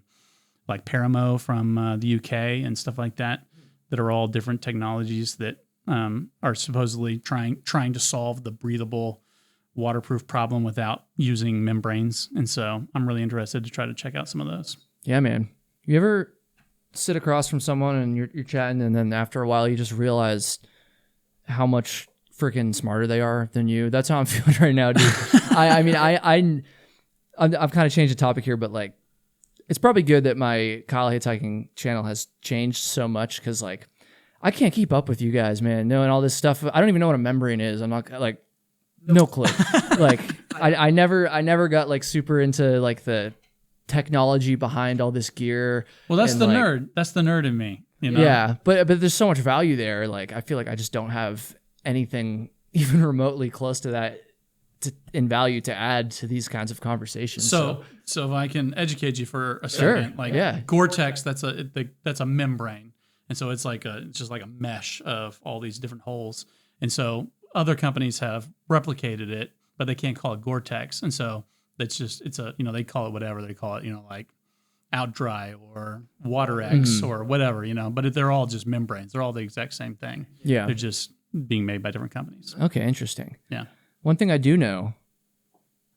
like Paramo from the UK and stuff like that are all different technologies that are supposedly trying to solve the breathable waterproof problem without using membranes. And so I'm really interested to try to check out some of those. Yeah, man. You ever sit across from someone and you're chatting and then after a while you just realize how much freaking smarter they are than you? That's how I'm feeling right now, dude. I've kind of changed the topic here, but like, it's probably good that my Kyle Hates Hiking channel has changed so much because like, I can't keep up with you guys, man. Knowing all this stuff. I don't even know what a membrane is. I'm not like, no clue. Like I never got like super into like the technology behind all this gear. Well, that's the nerd. That's the nerd in me. You know? Yeah, but there's so much value there. Like I feel like I just don't have anything even remotely close to that in value to add to these kinds of conversations. So if I can educate you for a second, Gore-Tex, that's a membrane, and so it's just like a mesh of all these different holes, and so other companies have replicated it, but they can't call it Gore-Tex. And so it's a, they call it whatever they call it, like Out Dry or WaterX or whatever, but they're all just membranes. They're all the exact same thing. Yeah. They're just being made by different companies. Okay, interesting. Yeah. One thing I do know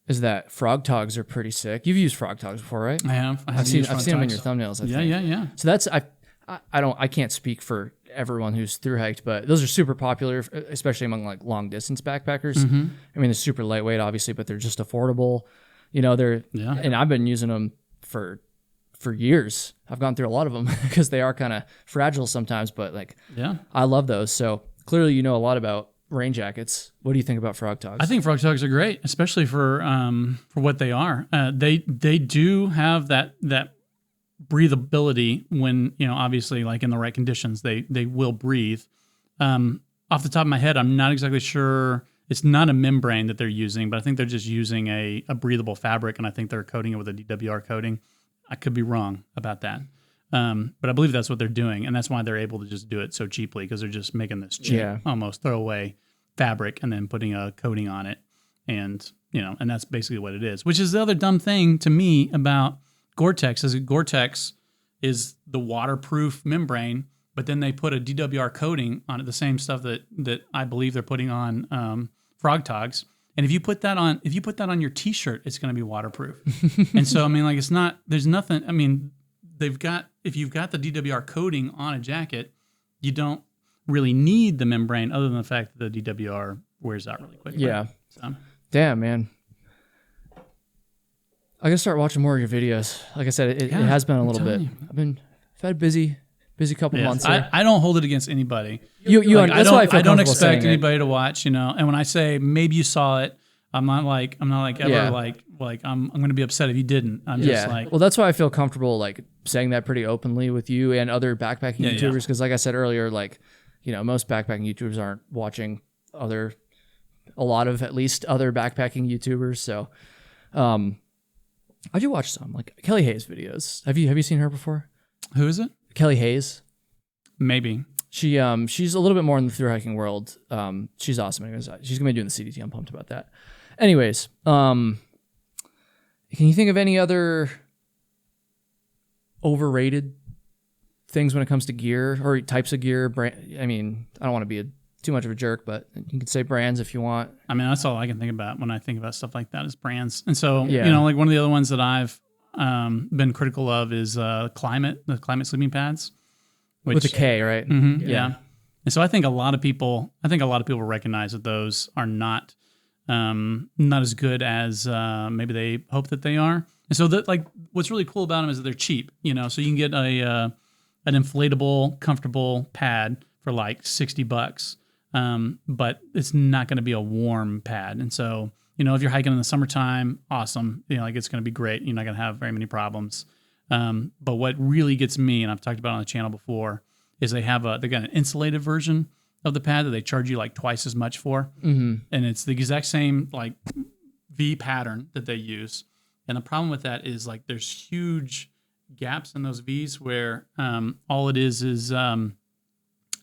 is that frog togs are pretty sick. You've used frog togs before, right? I have. I've seen them in your thumbnails. I think. Yeah. So that's I can't speak for everyone who's through hiked, but those are super popular, especially among like long distance backpackers. Mm-hmm. I mean, they're super lightweight, obviously, but they're just affordable. And I've been using them for years. I've gone through a lot of them because they are kind of fragile sometimes, but I love those. So clearly, you know a lot about rain jackets. What do you think about frog togs? I think frog togs are great, especially for what they are. They do have that breathability when, obviously like in the right conditions, they will breathe. Off the top of my head, I'm not exactly sure. It's not a membrane that they're using, but I think they're just using a breathable fabric, and I think they're coating it with a DWR coating. I could be wrong about that. But I believe that's what they're doing, and that's why they're able to just do it so cheaply, because they're just making this cheap, almost throwaway fabric and then putting a coating on it. And, and that's basically what it is, which is the other dumb thing to me about Gore-Tex is Gore-Tex is the waterproof membrane, but then they put a DWR coating on it, the same stuff that I believe they're putting on frog togs. And if you put that on your T-shirt, it's going to be waterproof. And so, I mean, like there's nothing. I mean, if you've got the DWR coating on a jacket, you don't really need the membrane, other than the fact that the DWR wears out really quickly. Yeah. So. Damn, man. I gotta start watching more of your videos. Like I said, it has been a little bit. I've had a busy couple months here. I don't hold it against anybody. That's why I don't expect anybody to watch, And when I say maybe you saw it, I'm not ever like I'm going to be upset if you didn't. I'm just like, well, that's why I feel comfortable like saying that pretty openly with you and other backpacking YouTubers, because like I said earlier, like most backpacking YouTubers aren't watching a lot of at least other backpacking YouTubers. So, I do watch some like Kelly Hayes videos. Have you seen her before? Who is it? Kelly Hayes. Maybe. She's a little bit more in the thru hiking world. She's awesome. Anyways, she's gonna be doing the CDT. I'm pumped about that. Anyways, can you think of any other overrated things when it comes to gear or types of gear? I mean, I don't want to be too much of a jerk, but you can say brands if you want. I mean, that's all I can think about when I think about stuff like that is brands. And so, like one of the other ones that I've been critical of is the climate sleeping pads. With a K, right? Mm-hmm, yeah. And so I think a lot of people recognize that those are not as good as maybe they hope that they are. And so what's really cool about them is that they're cheap, so you can get an inflatable, comfortable pad for like $60. But it's not going to be a warm pad. And so, if you're hiking in the summertime, awesome. It's going to be great. You're not going to have very many problems. But what really gets me, and I've talked about it on the channel before, is they got an insulated version of the pad that they charge you like twice as much for. Mm-hmm. And it's the exact same like V pattern that they use. And the problem with that is like there's huge gaps in those V's where all it is are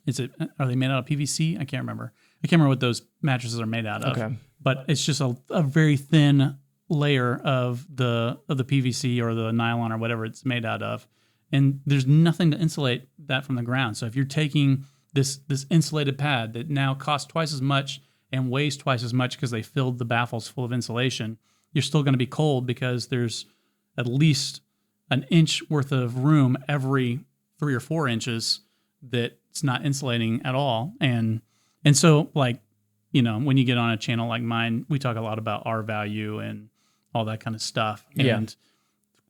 they made out of PVC? I can't remember. I can't remember what those mattresses are made out of. Okay. But it's just a very thin layer of the PVC or the nylon or whatever it's made out of. And there's nothing to insulate that from the ground. So if you're taking this insulated pad that now costs twice as much and weighs twice as much because they filled the baffles full of insulation, you're still going to be cold because there's at least an inch worth of room every 3 or 4 inches that it's not insulating at all. And so like, when you get on a channel like mine, we talk a lot about R value and all that kind of stuff. And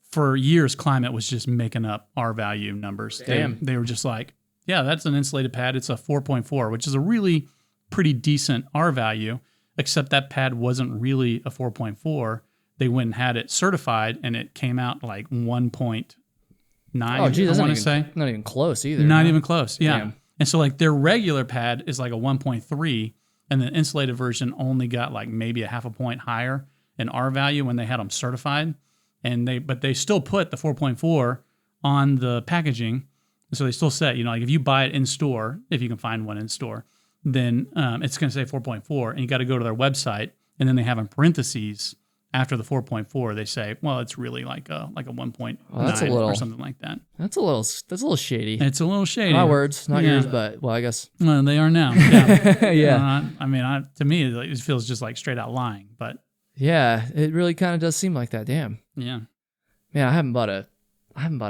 for years, Climate was just making up R value numbers. Damn. They were just like, yeah, that's an insulated pad. It's a 4.4, which is a really pretty decent R value, except that pad wasn't really a 4.4. They went and had it certified, and it came out like 1.9. Oh, geez, I want to say. Not even close either. Not even close, yeah. Damn. And so like their regular pad is like a 1.3, and the insulated version only got like maybe a half a point higher in R value when they had them certified. But they still put the 4.4 on the packaging. So they still say, like if you buy it in store, if you can find one in store, then it's going to say 4.4, and you got to go to their website, and then they have in parentheses after the 4.4, they say, well, it's really like a 1.9 or something like that. That's a little shady. It's a little shady. My words, not yours, but well, I guess. Well, they are now. Yeah. Yeah. I mean, to me, it feels just like straight out lying, but Yeah, it really kind of does seem like that. Damn. yeah. Man, I haven't bought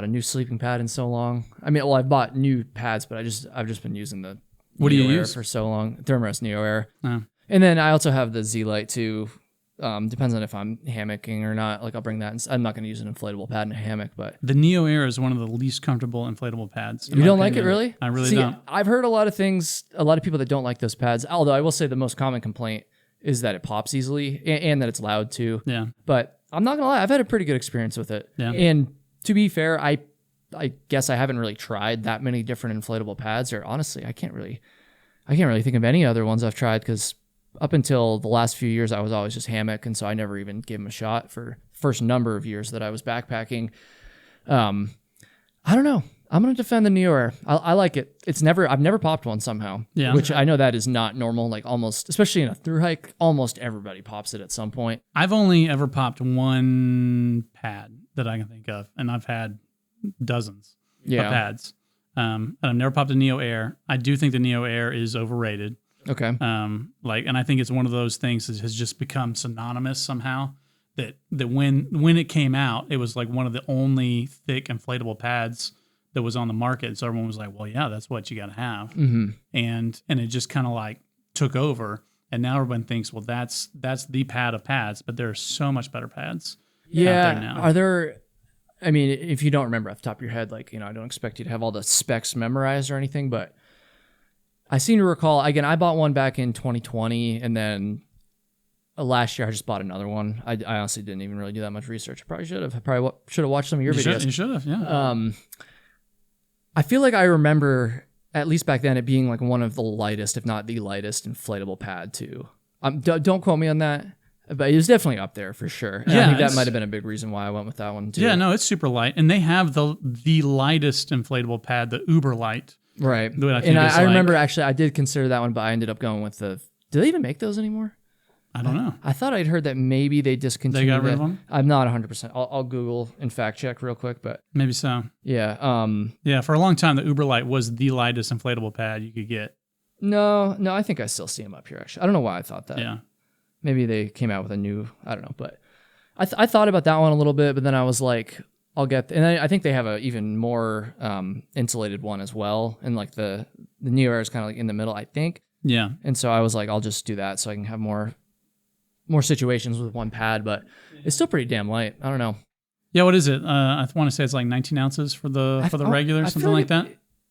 a new sleeping pad in so long. I mean, well, I've bought new pads, but I've just been using the What do you Neo Air use? for so long? Thermarest Neo Air. Oh. And then I also have the Z-Lite too. Depends on if I'm hammocking or not. Like I'll bring that. I'm not going to use an inflatable pad in a hammock, but The Neo Air is one of the least comfortable inflatable pads. you don't like it, really? I really See, don't. I've heard a lot of people that don't like those pads. Although I will say the most common complaint is that it pops easily and that it's loud too. Yeah. But I'm not gonna lie, I've had a pretty good experience with it. Yeah. And to be fair, I guess I haven't really tried that many different inflatable pads, or honestly, I can't really think of any other ones I've tried, because up until the last few years, I was always just hammock, and so I never even gave them a shot for the first number of years that I was backpacking. I don't know. I'm gonna defend the Neo Air. I like it. I've never popped one somehow. Yeah. Which I know that is not normal. Like almost, especially in a thru hike, almost everybody pops it at some point. I've only ever popped one pad that I can think of, and I've had dozens of pads. And I've never popped a Neo Air. I do think the Neo Air is overrated. Okay. And I think it's one of those things that has just become synonymous somehow. That when it came out, it was like one of the only thick inflatable pads that was on the market. So everyone was like, well, yeah, that's what you got to have. Mm-hmm. And it just kind of like took over. And now everyone thinks, well, that's the pad of pads, but there are so much better pads out there now. Are there, I mean, if you don't remember off the top of your head, like, I don't expect you to have all the specs memorized or anything, but I seem to recall, again, I bought one back in 2020, and then last year I just bought another one. I honestly didn't even really do that much research. I probably should have. I probably should have watched some of your videos. You should have, yeah. I feel like I remember, at least back then, it being like one of the lightest, if not the lightest, inflatable pad too. Don't quote me on that, but it was definitely up there for sure. And I think that might have been a big reason why I went with that one too. Yeah, no, it's super light, and they have the lightest inflatable pad, the Uber Light. Right. I remember actually I did consider that one, but I ended up going with the. Do they even make those anymore? I don't know. I thought I'd heard that maybe they discontinued. They got rid of them? I'm not 100%. I'll Google and fact check real quick, but Maybe so. yeah. Yeah, for a long time, the Uber Light was the lightest inflatable pad you could get. No, I think I still see them up here. Actually, I don't know why I thought that. Yeah. Maybe they came out with a new. I don't know, but I thought about that one a little bit, but then I was like, I'll get. And I think they have a even more insulated one as well, and like the Neo Air is kind of like in the middle, I think. Yeah. And so I was like, I'll just do that so I can have more situations with one pad, but it's still pretty damn light. I don't know. Yeah, what is it? I want to say it's like 19 ounces for the regular, something like that.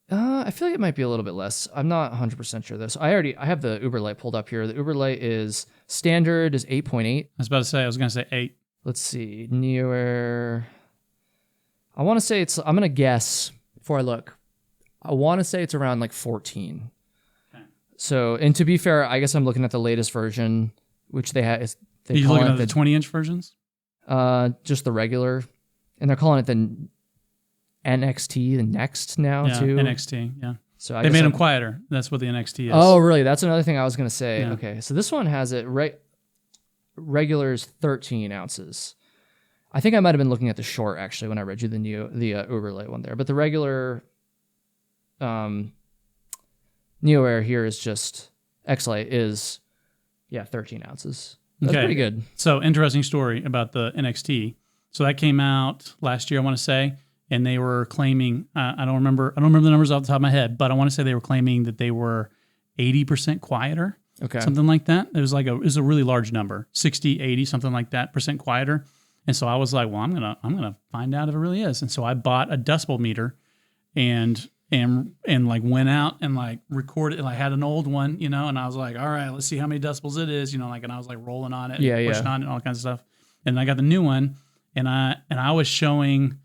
I feel like it might be a little bit less. I'm not 100% sure though. So I have the Uber Light pulled up here. The Uber Light is standard is 8.8. I was going to say 8. Let's see. Neo Air. I want to say I'm going to guess before I look. I want to say it's around like 14. Okay. So, and to be fair, I guess I'm looking at the latest version, which they have. Are you looking at the 20-inch versions? Just the regular. And they're calling it the NXT, the Next now too. NXT, yeah. So they made them quieter. That's what the NXT is. Oh, really? That's another thing I was going to say. Yeah. Okay, so this one has it regular is 13 ounces. I think I might have been looking at the short actually when I read you the Uber Light one there, but the regular Neo Air here is just X-Lite is 13 ounces. That's pretty good. So interesting story about the NXT. So that came out last year, I want to say, and they were claiming I don't remember the numbers off the top of my head, but I want to say they were claiming that they were 80% quieter. Okay. Something like that. It was a really large number, 60, 80, something like that, percent quieter. And so I was like, well, I'm gonna find out if it really is. And so I bought a decibel meter and like went out and like recorded. I had an old one, and I was like, all right, let's see how many decibels it is, and I was like rolling on it, pushing on it, and all kinds of stuff. And I got the new one, and I was showing.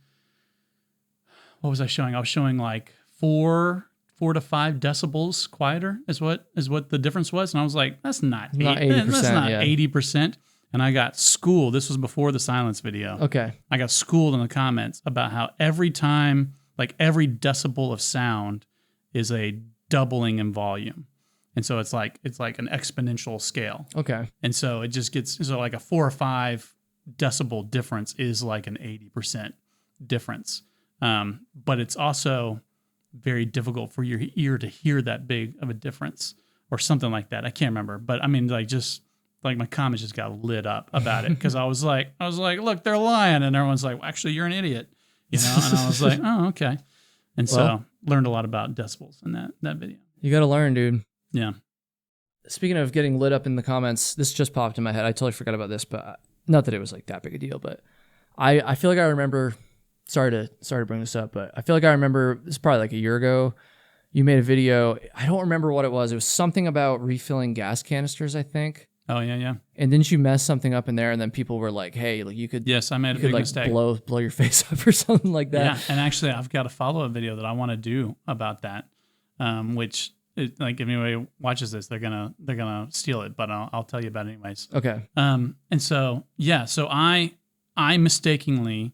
What was I showing? I was showing like 4 to 5 decibels quieter is what the difference was, and I was like, that's not 80%. That's not 80%. And I got schooled. This was before the silence video. Okay. I got schooled in the comments about how every time, like every decibel of sound is a doubling in volume. And so it's like an exponential scale. Okay. And so it just gets, like a 4 or 5 decibel difference is like an 80% difference. But it's also very difficult for your ear to hear that big of a difference or something like that. I can't remember, but I mean, like, just like my comments just got lit up about it because I was like, look, they're lying, and everyone's like, well, actually, you're an idiot, And I was like, oh, okay, and so learned a lot about decibels in that video. You got to learn, dude. Yeah. Speaking of getting lit up in the comments, this just popped in my head. I totally forgot about this, but not that it was like that big a deal, but I feel like I remember. Sorry to bring this up, but I feel like I remember this is probably like a year ago. You made a video. I don't remember what it was. It was something about refilling gas canisters, I think. Oh yeah. And didn't you mess something up in there? And then people were like, "Hey, like you could." Yes, I made a big mistake. Blow your face up or something like that. Yeah, and actually, I've got a follow-up video that I want to do about that. Which, like, if anybody watches this, they're gonna steal it, but I'll tell you about it anyways. Okay. And so I mistakenly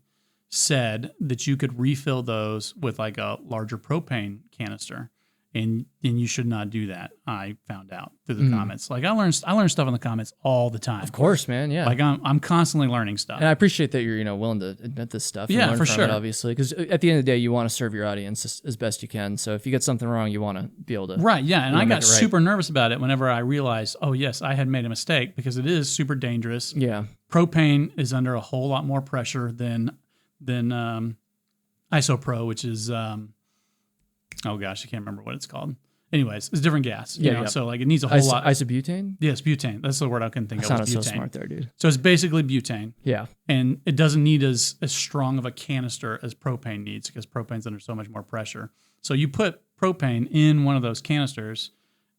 said that you could refill those with like a larger propane canister, and you should not do that. I found out through the comments. Like I learn stuff in the comments all the time. Of course, man. Yeah. Like I'm constantly learning stuff. And I appreciate that you're willing to admit this stuff. Yeah, and learn for from sure. it, obviously, because at the end of the day, you want to serve your audience as best you can. So if you get something wrong, you want to be able to. Right. Yeah. And I got super nervous about it whenever I realized, oh yes, I had made a mistake because it is super dangerous. Yeah. Propane is under a whole lot more pressure than isopro, which is oh gosh, I can't remember what it's called. Anyways, it's a different gas. Yeah. So like it needs a whole lot. Isobutane? Yes, butane. That's the word I couldn't think of. Sounded was butane. so smart there, dude. So it's basically butane. Yeah. And it doesn't need as strong of a canister as propane needs because propane's under so much more pressure. So you put propane in one of those canisters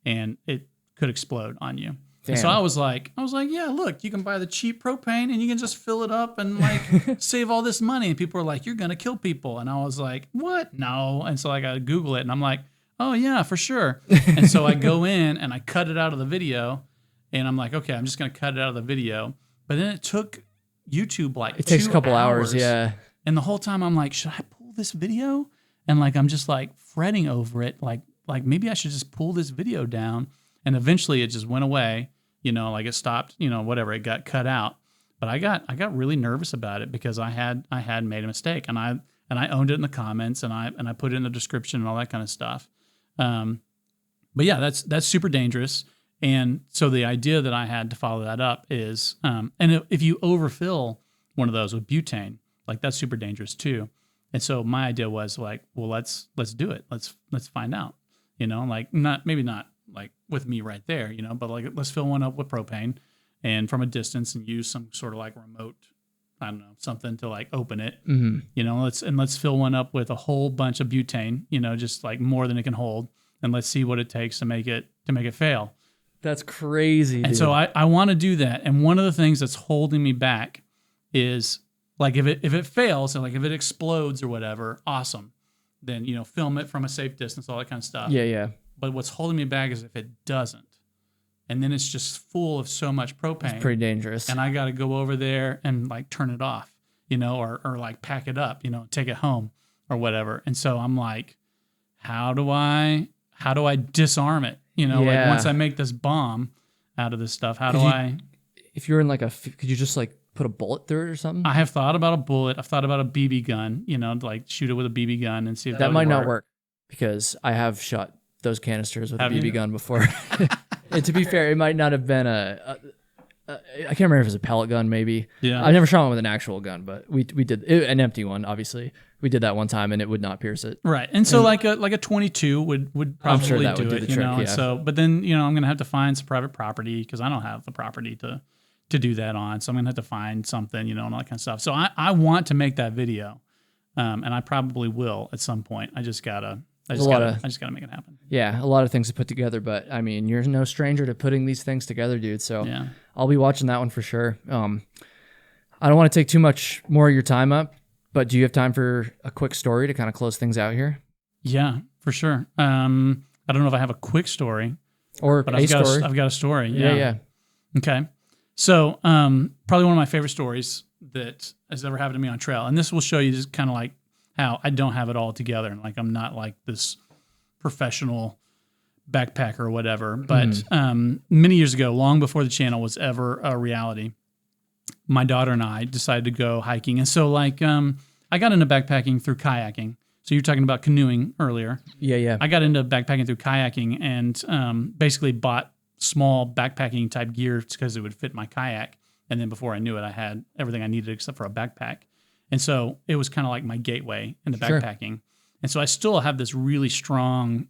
and it could explode on you. And so I was like, yeah, look, you can buy the cheap propane and you can just fill it up and like save all this money. And people are like, you're going to kill people. And I was like, what? No. And so I got to Google it and I'm like, oh yeah, for sure. And so I go in and I cut it out of the video and I'm like, okay, I'm just going to cut it out of the video. But then it took YouTube like it takes a couple hours. Yeah. And the whole time I'm like, should I pull this video? And like, I'm just like fretting over it. Like maybe I should just pull this video down. And eventually it just went away. Like it stopped, whatever, it got cut out. But I got really nervous about it because I had made a mistake and I owned it in the comments and I put it in the description and all that kind of stuff. But yeah, that's super dangerous. And so the idea that I had to follow that up is, and if you overfill one of those with butane, like that's super dangerous too. And so my idea was like, well, let's do it. Let's find out, like maybe not like with me right there, but like let's fill one up with propane and from a distance and use some sort of like remote, I don't know, something to like open it, let's fill one up with a whole bunch of butane, just like more than it can hold. And let's see what it takes to make it fail. That's crazy. And so I want to do that. And one of the things that's holding me back is like, if it fails and like, if it explodes or whatever, awesome. Then, film it from a safe distance, all that kind of stuff. Yeah. Yeah. But what's holding me back is if it doesn't. And then it's just full of so much propane. It's pretty dangerous. And I got to go over there and like turn it off, or like pack it up, take it home or whatever. And so I'm like, how do I disarm it? Like once I make this bomb out of this stuff, if you're in like could you just like put a bullet through it or something? I have thought about a bullet. I've thought about a BB gun, like shoot it with a BB gun and see if that might not work because I have shot those canisters with a BB gun before. And to be fair, it might not have been I can't remember if it was a pellet gun, maybe. Yeah. I've never shot one with an actual gun, but we did an empty one, obviously. We did that one time and it would not pierce it. Right. And so like a 22 would probably sure that do would do it, the trick, yeah. So, but then, I'm going to have to find some private property because I don't have the property to do that on. So I'm going to have to find something, and all that kind of stuff. So I want to make that video. And I probably will at some point. I just gotta make it happen. Yeah, a lot of things to put together, but I mean, you're no stranger to putting these things together, dude. So yeah. I'll be watching that one for sure. I don't want to take too much more of your time up, but do you have time for a quick story to kind of close things out here? Yeah, for sure. I don't know if I have a quick story or but I've got a story. Yeah. Okay. So probably one of my favorite stories that has ever happened to me on trail, and this will show you just kind of like how I don't have it all together and like I'm not like this professional backpacker or whatever. But many years ago, long before the channel was ever a reality, my daughter and I decided to go hiking. And so I got into backpacking through kayaking. So you're talking about canoeing earlier. Yeah. I got into backpacking through kayaking and basically bought small backpacking type gear because it would fit my kayak. And then before I knew it, I had everything I needed except for a backpack. And so it was kind of like my gateway into backpacking. And so I still have this really strong,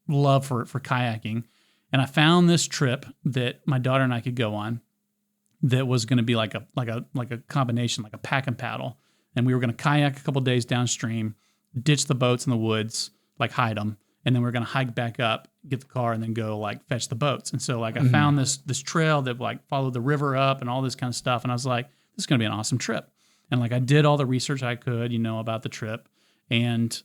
love for kayaking. And I found this trip that my daughter and I could go on that was going to be like a combination, like a pack and paddle. And we were going to kayak a couple days downstream, ditch the boats in the woods, like hide them. And then we were going to hike back up, get the car, and then go like fetch the boats. And so I found this trail that like followed the river up and all this kind of stuff. And I was like, this is going to be an awesome trip. And like I did all the research I could, about the trip. And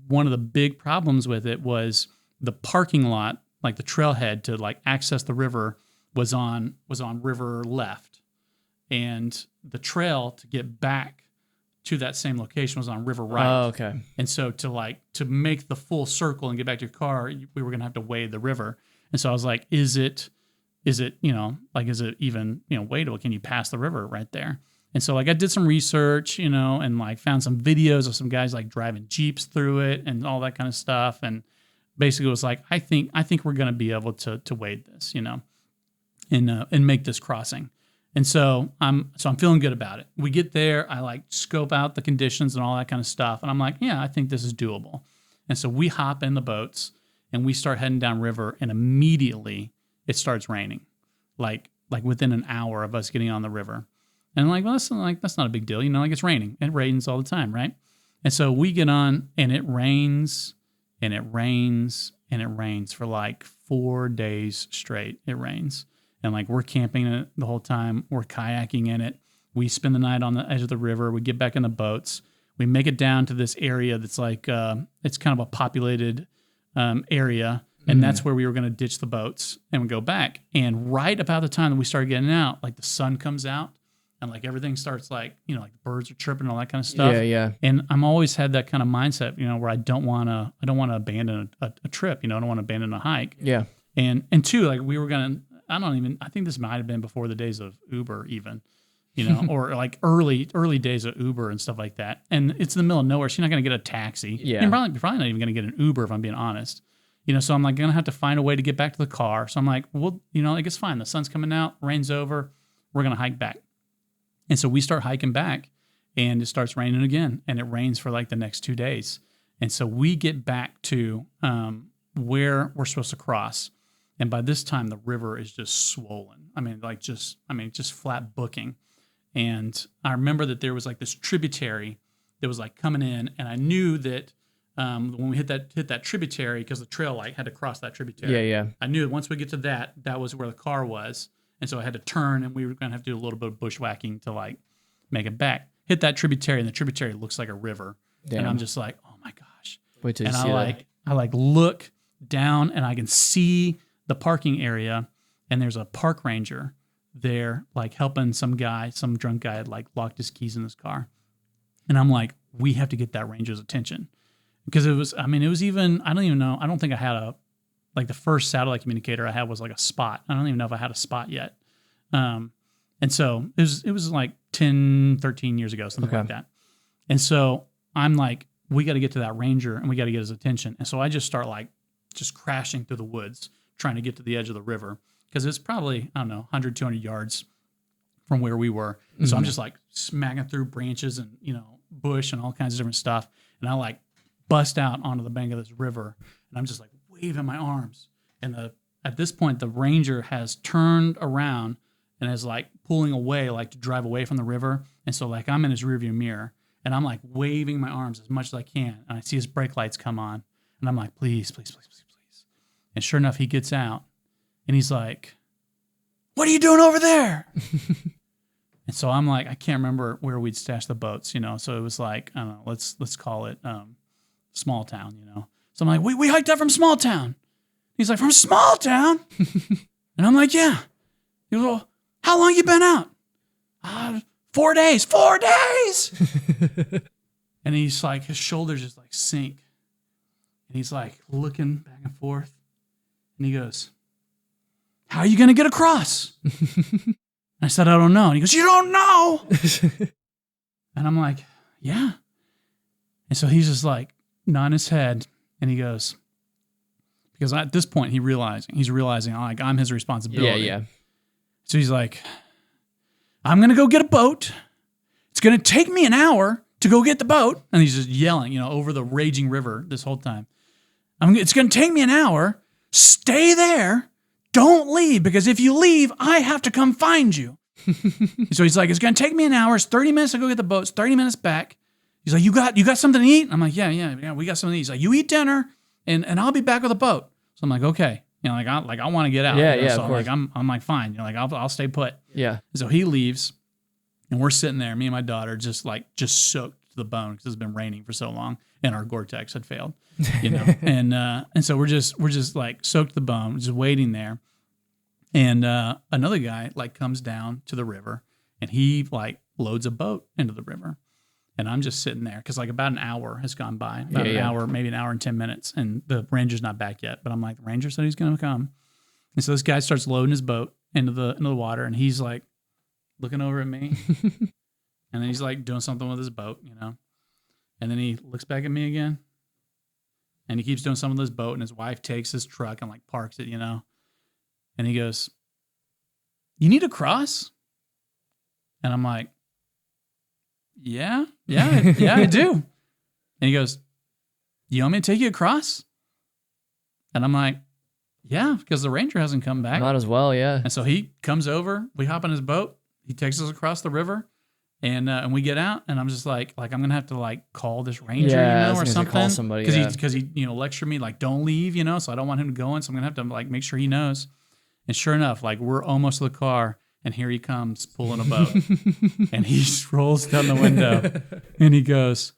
one of the big problems with it was the parking lot, like the trailhead to like access the river was on river left. And the trail to get back to that same location was on river right. Oh, okay. And so to make the full circle and get back to your car, we were going to have to wade the river. And so I was like, is it even, wadeable? Can you pass the river right there? And so like I did some research, and like found some videos of some guys like driving Jeeps through it and all that kind of stuff. And basically it was like, I think we're going to be able to wade this, and make this crossing. And so I'm feeling good about it. We get there, I like scope out the conditions and all that kind of stuff. And I'm like, yeah, I think this is doable. And so we hop in the boats and we start heading down river, and immediately it starts raining, like within an hour of us getting on the river. And I'm like, well, that's not a big deal. It's raining. It rains all the time, right? And so we get on and it rains and it rains and it rains for like 4 days straight. It rains. And like we're camping in it the whole time. We're kayaking in it. We spend the night on the edge of the river. We get back in the boats. We make it down to this area that's like, it's kind of a populated area. And that's where we were going to ditch the boats and we go back. And right about the time that we started getting out, like the sun comes out and like everything starts like, like birds are chirping and all that kind of stuff. Yeah. And I'm always had that kind of mindset, where I don't want to abandon a trip, I don't want to abandon a hike. Yeah. And two, like we were going to, I think this might have been before the days of Uber even, or like early days of Uber and stuff like that. And it's in the middle of nowhere. So you're not going to get a taxi. Yeah. You're probably not even going to get an Uber if I'm being honest. So I'm like going to have to find a way to get back to the car. So I'm like, well, like it's fine. The sun's coming out, rain's over. We're going to hike back. And so we start hiking back and it starts raining again. And it rains for like the next 2 days. And so we get back to where we're supposed to cross. And by this time, the river is just swollen. Just flat booking. And I remember that there was like this tributary that was like coming in. And I knew that when we hit that tributary, because the trail like had to cross that tributary. Yeah. I knew that once we get to that was where the car was. And so I had to turn, and we were going to have to do a little bit of bushwhacking to like make it back. Hit that tributary, and the tributary looks like a river. Damn. And I'm just like, oh my gosh. Wait till you and see that. I look down, and I can see the parking area, and there's a park ranger there, like helping some drunk guy had like locked his keys in his car. And I'm like, we have to get that ranger's attention. Because it was even, I don't even know, I don't think I had the first satellite communicator I had was like a spot. I don't even know if I had a spot yet. And so it was like 10, 13 years ago, something like that. And so I'm like, we got to get to that ranger and we got to get his attention. And so I just start like just crashing through the woods, trying to get to the edge of the river. Because it's probably, 100, 200 yards from where we were. And so I'm just like smacking through branches and, bush and all kinds of different stuff. And I like bust out onto the bank of this river. And I'm just like waving my arms. And at this point, the ranger has turned around and is like pulling away, like to drive away from the river. And so like I'm in his rearview mirror and I'm like waving my arms as much as I can. And I see his brake lights come on. And I'm like, please, please, please, please, please. And sure enough, he gets out and he's like, what are you doing over there? And so I'm like, I can't remember where we'd stashed the boats, So it was like, I don't know, let's call it small town, So I'm like, we hiked up from small town. He's like, from small town? And I'm like, yeah. He goes, well, how long you been out? 4 days. 4 days! And he's like, his shoulders just like sink. And he's like looking back and forth. And he goes, how are you going to get across? I said, I don't know. And he goes, you don't know? And I'm like, yeah. And so he's just like nodding his head, and he goes, because at this point he's realizing like I'm his responsibility. Yeah. So he's like, I'm going to go get a boat. It's going to take me an hour to go get the boat. And he's just yelling, over the raging river this whole time. It's going to take me an hour. Stay there. Don't leave, because if you leave, I have to come find you. So he's like, it's going to take me an hour. It's 30 minutes to go get the boat. It's 30 minutes back. He's like, you got something to eat? I'm like, yeah, we got something to eat. He's like, you eat dinner and I'll be back with a boat. So I'm like, okay. I want to get out. Yeah, so of course. I'm like, fine. I'll stay put. Yeah. So he leaves, and we're sitting there, me and my daughter, just soaked to the bone because it's been raining for so long, and our Gore-Tex had failed, and so we're just like soaked to the bone, just waiting there, and another guy like comes down to the river, and he like loads a boat into the river. And I'm just sitting there because like about an hour has gone by, an hour, maybe an hour and 10 minutes. And the ranger's not back yet. But I'm like, the ranger said he's going to come. And so this guy starts loading his boat into the water. And he's like looking over at me. And then he's like doing something with his boat, And then he looks back at me again. And he keeps doing something with his boat. And his wife takes his truck and like parks it, And he goes, you need to cross? And I'm like, yeah, I do. And he goes, you want me to take you across? And I'm like, yeah, because the ranger hasn't come back. Might as well, yeah. And so he comes over, we hop on his boat, he takes us across the river, and we get out, and I'm just like I'm going to have to like call this ranger, or something. Call somebody, because he lectured me like, don't leave, so I don't want him to go in, so I'm going to have to like make sure he knows. And sure enough, like we're almost to the car, and here he comes pulling a boat. And he rolls down the window and he goes,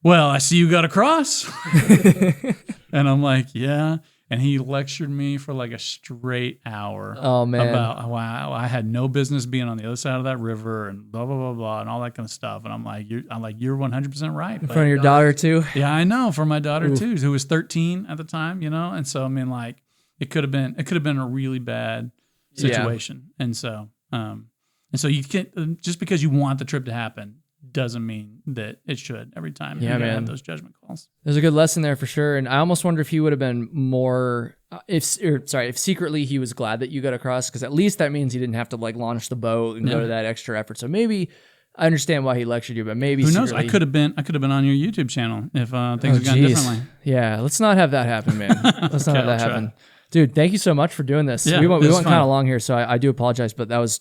well, I see you got across. And I'm like, yeah. And he lectured me for like a straight hour. Oh, man. About how I had no business being on the other side of that river and blah, blah, blah, blah, and all that kind of stuff. And I'm like, you're 100% right. In front of your daughter too? Yeah, I know. For my daughter too, who was 13 at the time, And so, I mean, like, it could have been a really bad situation. Yeah. And so you can't, just because you want the trip to happen doesn't mean that it should every time. Yeah, you gotta man. have those judgment calls. There's a good lesson there for sure. And I almost wonder if he would have been more, if secretly he was glad that you got across, because at least that means he didn't have to like launch the boat and go to that extra effort. So maybe I understand why he lectured you, but maybe who knows? I could have been on your YouTube channel if things had gone differently. Yeah, let's not have that happen, man. Let's not have that happen. Dude, thank you so much for doing this. Yeah, we went kind fun. of long here, so I do apologize, but that was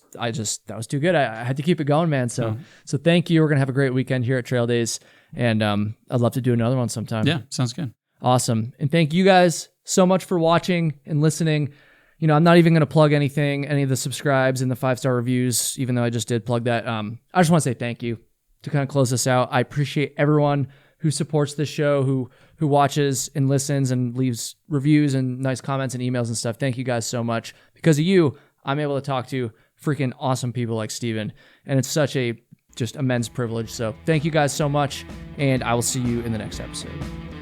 too good. I had to keep it going, man. So thank you. We're gonna have a great weekend here at Trail Days, and I'd love to do another one sometime. Yeah, sounds good. Awesome, and thank you guys so much for watching and listening. I'm not even gonna plug any of the subscribes and the 5-star reviews, even though I just did plug that. I just want to say thank you to kind of close this out. I appreciate everyone who supports this show, who watches and listens and leaves reviews and nice comments and emails and stuff. Thank you guys so much. Because of you, I'm able to talk to freaking awesome people like Steven. And it's such a just immense privilege. So thank you guys so much. And I will see you in the next episode.